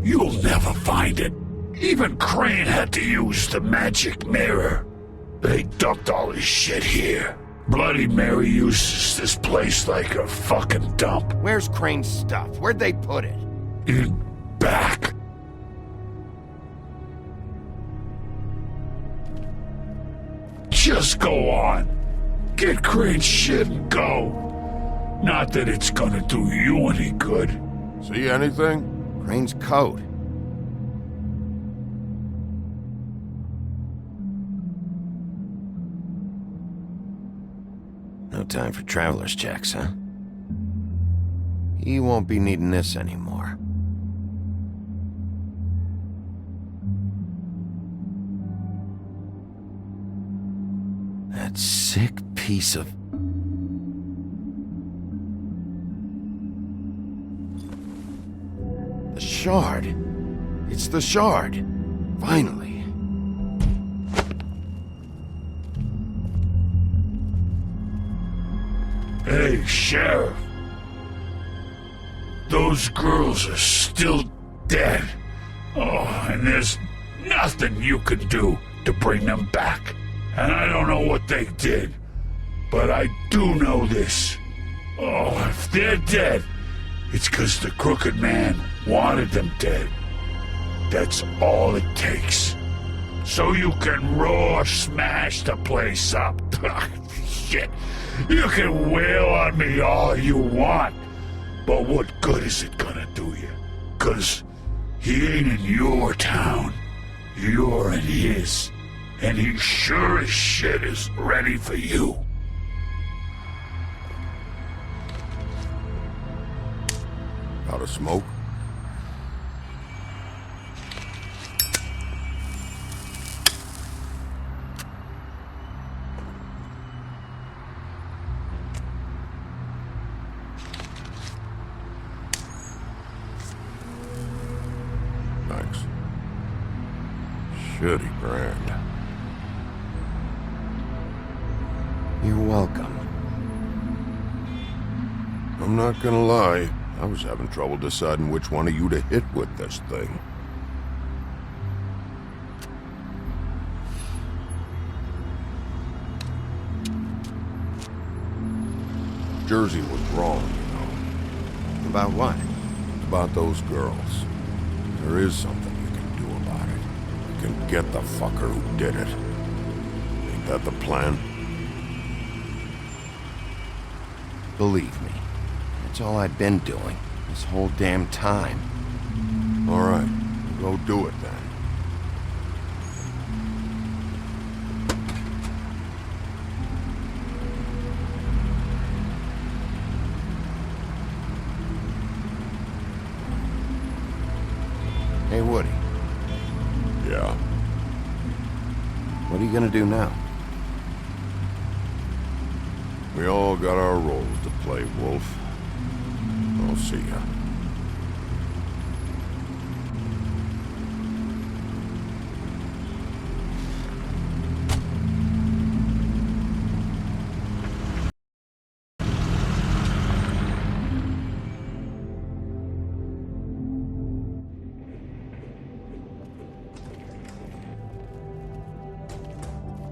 You'll never find it. Even Crane had to use the magic mirror. They dumped all his shit here. Bloody Mary uses this place like a fucking dump. Where's Crane's stuff? Where'd they put it? In back. Just go on. Get Crane's shit and go. Not that it's gonna do you any good. See anything? Crane's coat. No time for traveler's checks, huh? He won't be needing this anymore. That sick piece of... The shard. It's the shard. Finally. Hey, Sheriff. Those girls are still dead. Oh, and there's nothing you can do to bring them back. And I don't know what they did, but I do know this. Oh, if they're dead, it's 'cause the Crooked Man wanted them dead. That's all it takes. So you can roar smash the place up. Shit. You can wail on me all you want, but what good is it gonna do you? 'Cause he ain't in your town. You're in his. And he sure as shit is ready for you. Out of smoke? Thanks. Shitty brand. You're welcome. I'm not gonna lie, I was having trouble deciding which one of you to hit with this thing. Jersey was wrong, you know. About what? About those girls. There is something you can do about it. You can get the fucker who did it. Ain't that the plan? Believe me, that's all I've been doing this whole damn time. All right, go do it then. Hey, Woody. Yeah? What are you gonna do now? We all got our roles to play, Wolf. I'll see ya.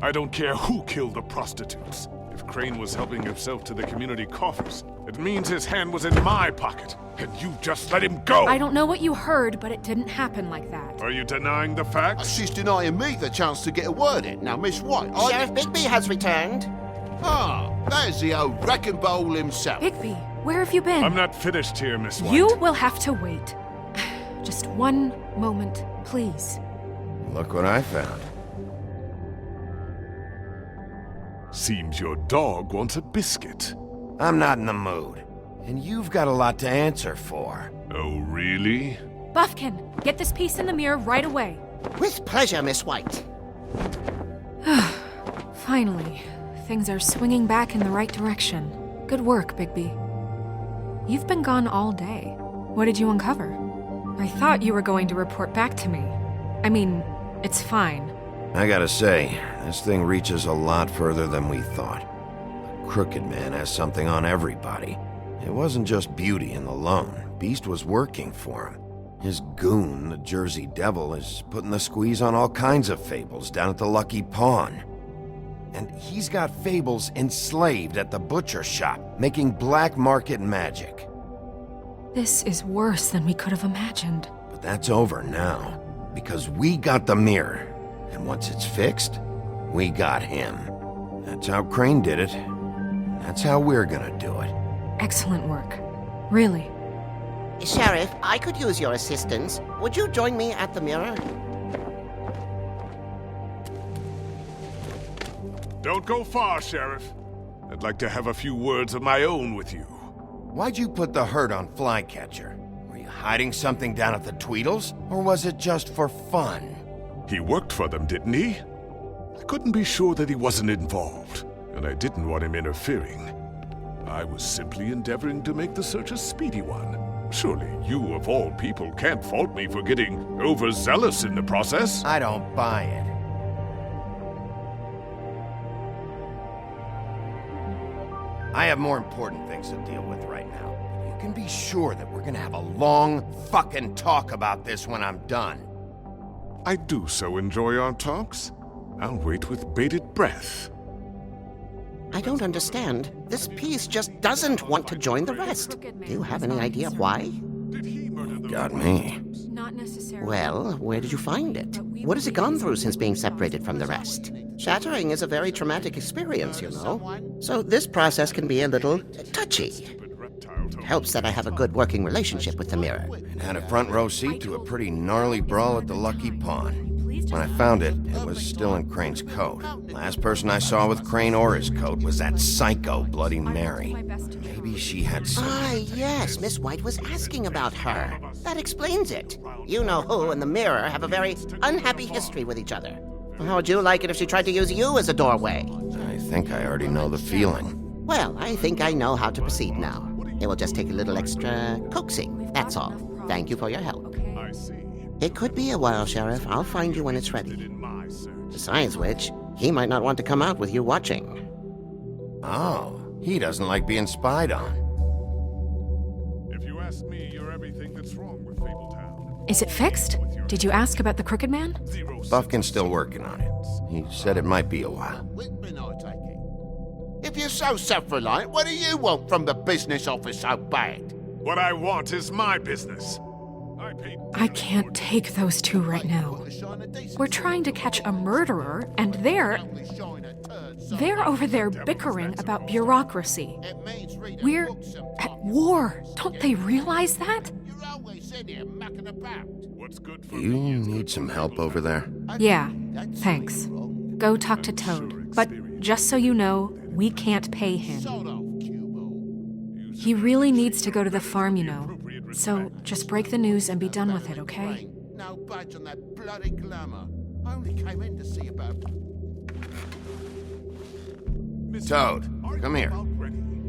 I don't care who killed the prostitutes. If Crane was helping himself to the community coffers, it means his hand was in my pocket, and you just let him go! I don't know what you heard, but it didn't happen like that. Are you denying the facts? She's denying me the chance to get a word in. Now, Miss White, Sheriff Bigby has returned. Ah, there's the old wrecking bowl himself. Bigby, where have you been? I'm not finished here, Miss White. You will have to wait. Just one moment, please. Look what I found. Seems your dog wants a biscuit. I'm not in the mood. And you've got a lot to answer for. Oh, really? Buffkin, get this piece in the mirror right away. With pleasure, Miss White. Finally, things are swinging back in the right direction. Good work, Bigby. You've been gone all day. What did you uncover? I thought you were going to report back to me. I mean, it's fine. I gotta say, this thing reaches a lot further than we thought. The Crooked Man has something on everybody. It wasn't just Beauty and the Lone. Beast was working for him. His goon, the Jersey Devil, is putting the squeeze on all kinds of fables down at the Lucky Pawn. And he's got fables enslaved at the butcher shop, making black market magic. This is worse than we could have imagined. But that's over now, because we got the mirror. And once it's fixed, we got him. That's how Crane did it. That's how we're gonna do it. Excellent work. Really. Sheriff, I could use your assistance. Would you join me at the mirror? Don't go far, Sheriff. I'd like to have a few words of my own with you. Why'd you put the hurt on Flycatcher? Were you hiding something down at the Tweedles? Or was it just for fun? He worked for them, didn't he? I couldn't be sure that he wasn't involved, and I didn't want him interfering. I was simply endeavoring to make the search a speedy one. Surely you, of all people, can't fault me for getting overzealous in the process. I don't buy it. I have more important things to deal with right now. You can be sure that we're gonna have a long fucking talk about this when I'm done. I do so enjoy our talks. I'll wait with bated breath. I don't understand. This piece just doesn't want to join the rest. Do you have any idea why? Got me. Not necessarily. Well, where did you find it? What has it gone through since being separated from the rest? Shattering is a very traumatic experience, you know. So this process can be a little touchy. It helps that I have a good working relationship with the mirror. And had a front row seat to a pretty gnarly brawl at the Lucky Pawn. When I found it, it was still in Crane's coat. Last person I saw with Crane or his coat was that psycho Bloody Mary. Maybe she had some... Ah, yes, Miss White was asking about her. That explains it. You know who and the mirror have a very unhappy history with each other. How would you like it if she tried to use you as a doorway? I think I already know the feeling. Well, I think I know how to proceed now. It will just take a little extra coaxing, that's all. Thank you for your help. I see. It could be a while, Sheriff. I'll find you when it's ready. Besides which, he might not want to come out with you watching. Oh, he doesn't like being spied on. If you ask me, you're everything that's wrong with Fabletown. Is it fixed? Did you ask about the Crooked Man? Buffkin's still working on it. He said it might be a while. If you're so self-reliant, what do you want from the business office so bad? What I want is my business. I can't take those two right now. We're trying to catch a murderer, and they're over there bickering about bureaucracy. We're at war. Don't they realize that? Do you need some help over there? Yeah, thanks. Go talk to Toad. But just so you know, we can't pay him. He really needs to go to the farm, you know. So just break the news and be done with it, okay? No budge on that bloody glamour. I only came in to see about... Toad, come here.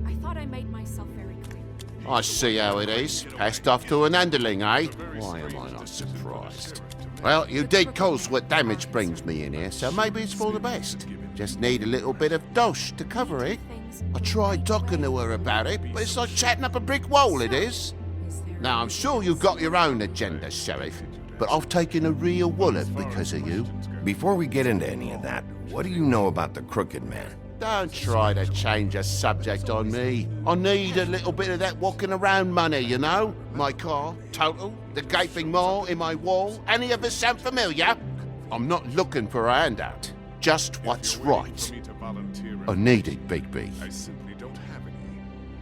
I thought I made myself very clear. I see how it is. Passed off to an underling, eh? Why am I not surprised? Well, you did cause what damage brings me in here, so maybe it's for the best. Just need a little bit of dosh to cover it. I tried talking to her about it, but it's like chatting up a brick wall, it is. Now, I'm sure you've got your own agenda, Sheriff, but I've taken a real wallop because of you. Before we get into any of that, what do you know about the Crooked Man? Don't try to change a subject on me. I need a little bit of that walking around money, you know? My car, total, the gaping maw in my wall. Any of this sound familiar? I'm not looking for a handout. Just what's right. I need it, Big B.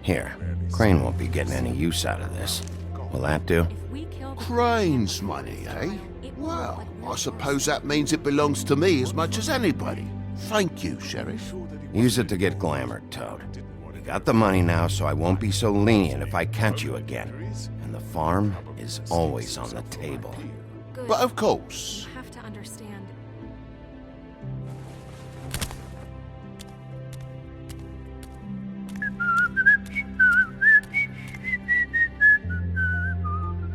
Here, Crane won't be getting any use out of this. Will that do? Crane's money, eh? Well, I suppose that means it belongs to me as much as anybody. Thank you, Sheriff. Use it to get glamored, Toad. We got the money now, so I won't be so lenient if I catch you again. And the farm is always on the table. But of course. You have to understand.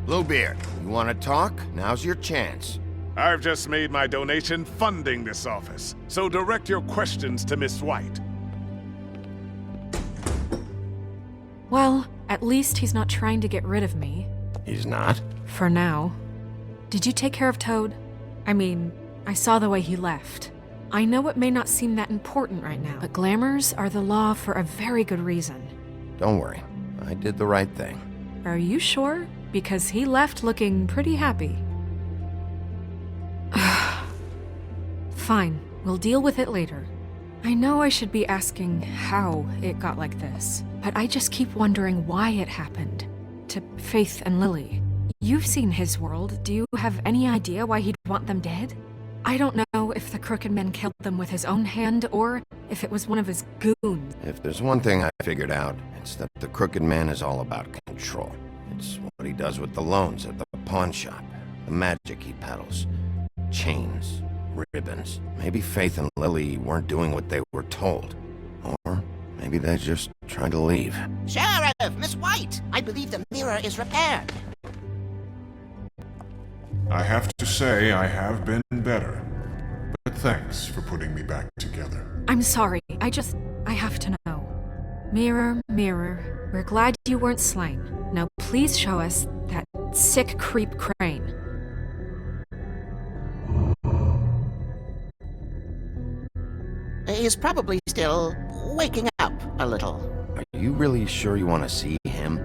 Bluebeard, you want to talk? Now's your chance. I've just made my donation funding this office, so direct your questions to Miss White. Well, at least he's not trying to get rid of me. He's not? For now. Did you take care of Toad? I mean, I saw the way he left. I know it may not seem that important right now, but glamours are the law for a very good reason. Don't worry. I did the right thing. Are you sure? Because he left looking pretty happy. Fine, we'll deal with it later. I know I should be asking how it got like this, but I just keep wondering why it happened. To Faith and Lily. You've seen his world. Do you have any idea why he'd want them dead? I don't know if the Crooked Man killed them with his own hand, or if it was one of his goons. If there's one thing I figured out, it's that the Crooked Man is all about control. It's what he does with the loans at the pawn shop, the magic he peddles, chains, ribbons. Maybe Faith and Lily weren't doing what they were told. Or maybe they just tried to leave. Sheriff, Miss White, I believe the mirror is repaired. I have to say I have been better. But thanks for putting me back together. I'm sorry, I have to know. Mirror, mirror, we're glad you weren't slain. Now please show us that sick creep Crane. He's probably still waking up a little. Are you really sure you want to see him?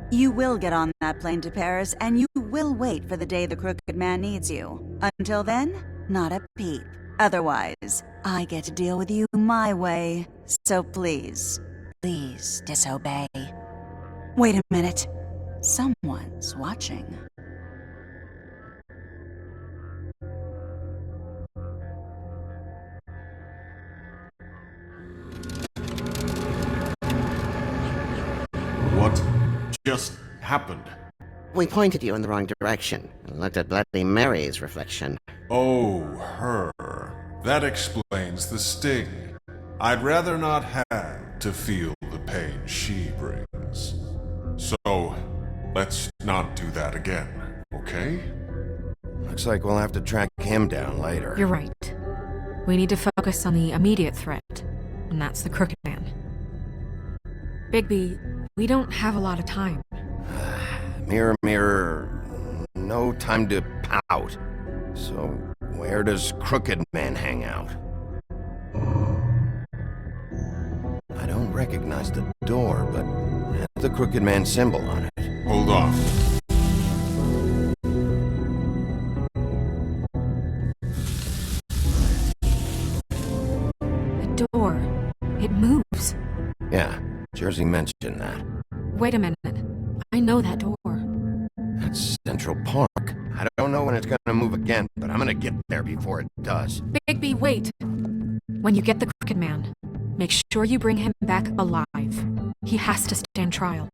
You will get on that plane to Paris, and you will wait for the day the Crooked Man needs you. Until then, not a peep. Otherwise, I get to deal with you my way. So please, please disobey. Wait a minute. Someone's watching. What just happened? We pointed you in the wrong direction and looked at Bloody Mary's reflection. Oh, her. That explains the sting. I'd rather not have to feel the pain she brings. So, let's not do that again, okay? Looks like we'll have to track him down later. You're right. We need to focus on the immediate threat, and that's the Crooked Man. Bigby, we don't have a lot of time. Mirror, mirror, no time to pout. So, where does Crooked Man hang out? I don't recognize the door, but it has the Crooked Man symbol on it. Hold on. The door. It moves. Yeah, Jersey mentioned that. Wait a minute. I know that door. That's Central Park. I don't know when it's gonna move again, but I'm gonna get there before it does. Bigby, wait! When you get the Crooked Man, make sure you bring him back alive. He has to stand trial.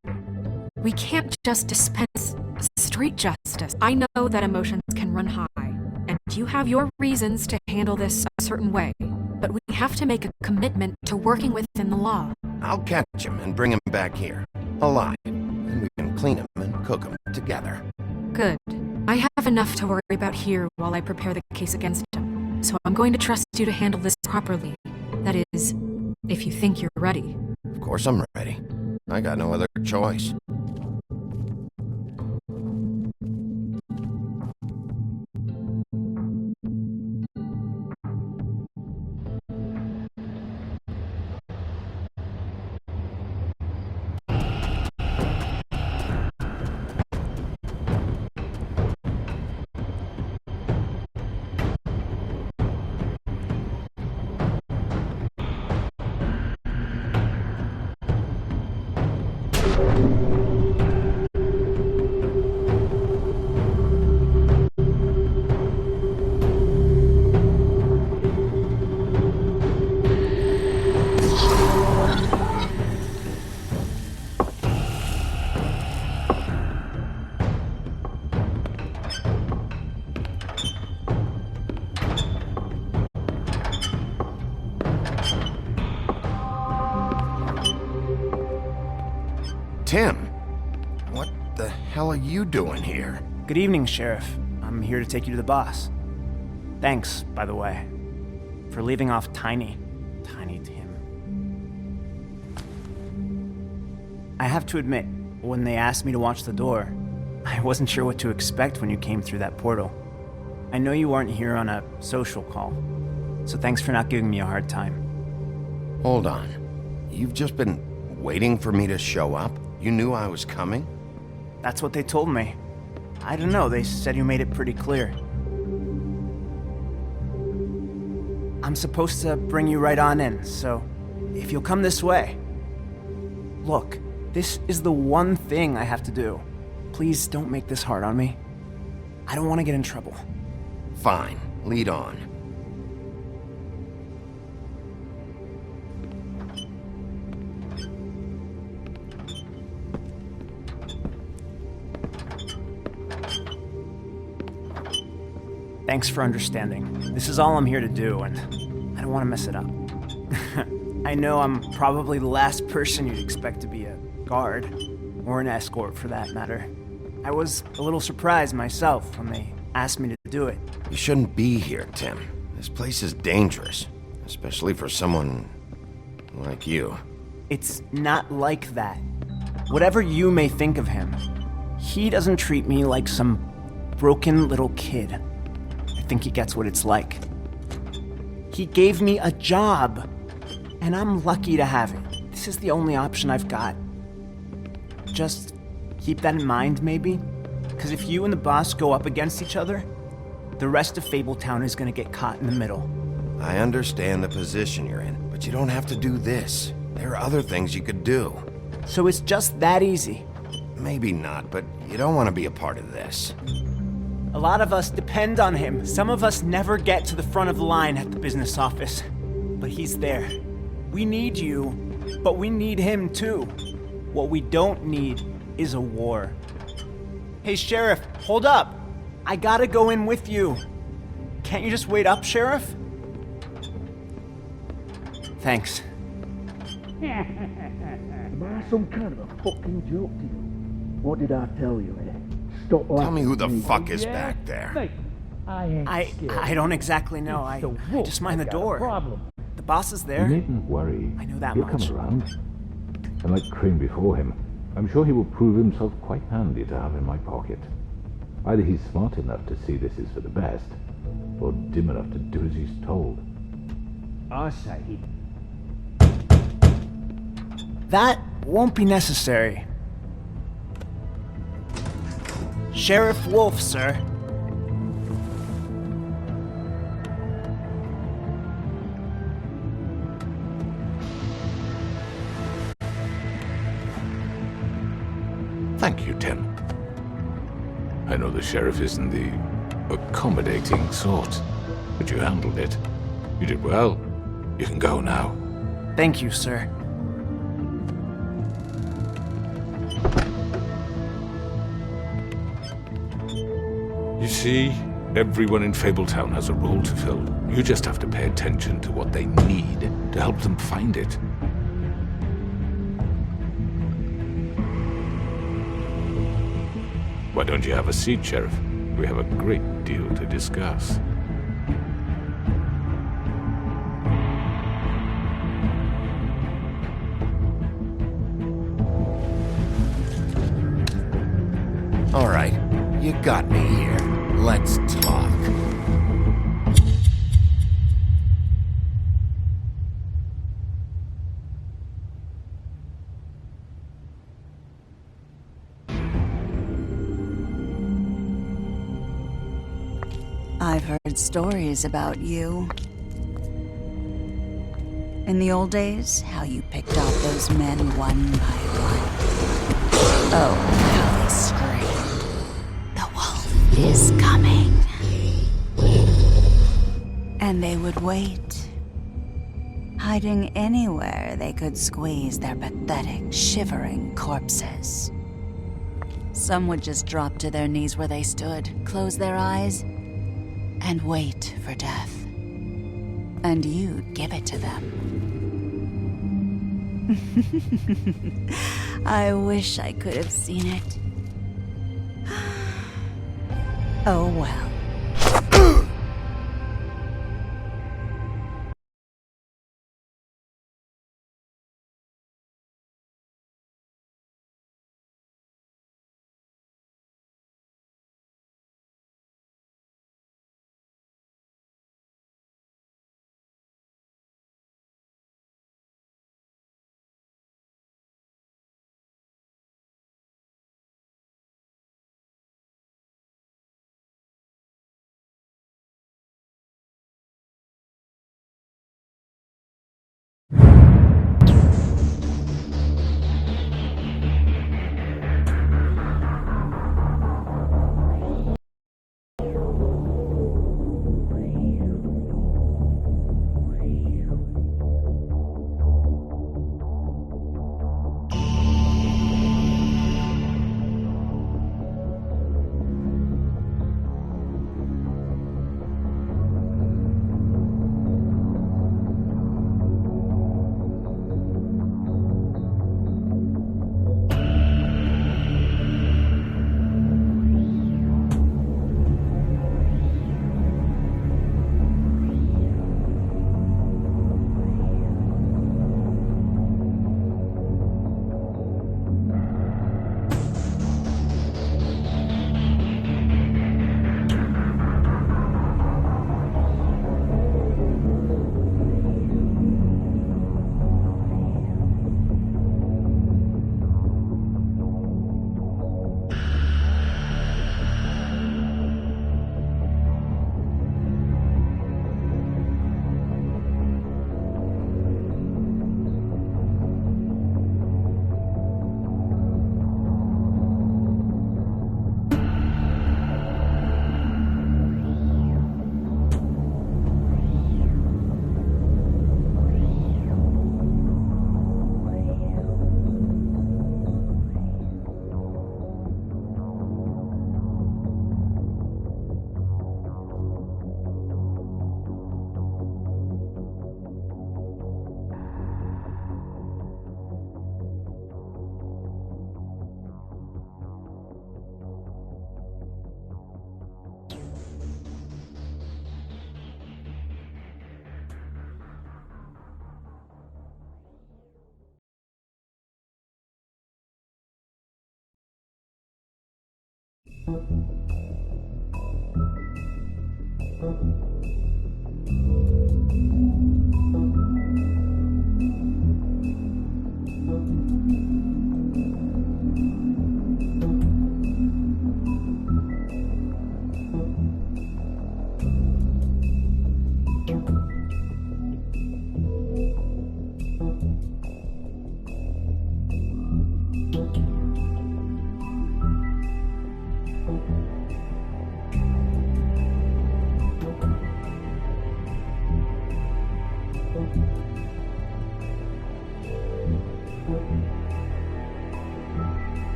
We can't just dispense street justice. I know that emotions can run high, and you have your reasons to handle this a certain way, but we have to make a commitment to working within the law. I'll catch him and bring him back here, alive, and we can clean him and cook him together. Good. I have enough to worry about here while I prepare the case against him, so I'm going to trust you to handle this properly. That is, if you think you're ready. Of course I'm ready. I got no other choice. Tim, what the hell are you doing here? Good evening, Sheriff. I'm here to take you to the boss. Thanks, by the way, for leaving off Tiny Tim. I have to admit, when they asked me to watch the door, I wasn't sure what to expect when you came through that portal. I know you weren't here on a social call, so thanks for not giving me a hard time. Hold on. You've just been waiting for me to show up? You knew I was coming? That's what they told me. I don't know, they said you made it pretty clear. I'm supposed to bring you right on in, so if you'll come this way. Look, this is the one thing I have to do. Please don't make this hard on me. I don't want to get in trouble. Fine, lead on. Thanks for understanding. This is all I'm here to do, and I don't want to mess it up. I know I'm probably the last person you'd expect to be a guard, or an escort for that matter. I was a little surprised myself when they asked me to do it. You shouldn't be here, Tim. This place is dangerous, especially for someone like you. It's not like that. Whatever you may think of him, he doesn't treat me like some broken little kid. I think he gets what it's like. He gave me a job, and I'm lucky to have it. This is the only option I've got. Just keep that in mind, maybe? Because if you and the boss go up against each other, the rest of Fabletown is gonna get caught in the middle. I understand the position you're in, but you don't have to do this. There are other things you could do. So it's just that easy? Maybe not, but you don't want to be a part of this. A lot of us depend on him. Some of us never get to the front of the line at the business office. But he's there. We need you, but we need him too. What we don't need is a war. Hey, Sheriff, hold up. I gotta go in with you. Can't you just wait up, Sheriff? Thanks. Am I some kind of a fucking joke to you? What did I tell you, eh? Stop laughing. Tell me who the at fuck is yeah? back there. Mate, I ain't scared. I don't exactly know. I just mind the door. Problem. The boss is there. You needn't worry. I know that He'll much. come around. And like Crane before him, I'm sure he will prove himself quite handy to have in my pocket. Either he's smart enough to see this is for the best, or dim enough to do as he's told. I say he... That won't be necessary. Sheriff Wolf, sir. Thank you, Tim. I know the sheriff isn't the accommodating sort, but you handled it. You did well. You can go now. Thank you, sir. You see, everyone in Fabletown has a role to fill. You just have to pay attention to what they need to help them find it. Why don't you have a seat, Sheriff? We have a great deal to discuss. All right, you got me here. Let's talk. I've heard stories about you. In the old days, how you picked off those men one by one. Oh, how they screamed. The wolf is coming. And they would wait, hiding anywhere they could squeeze their pathetic, shivering corpses. Some would just drop to their knees where they stood, close their eyes, and wait for death. And you'd give it to them. I wish I could have seen it. Oh well.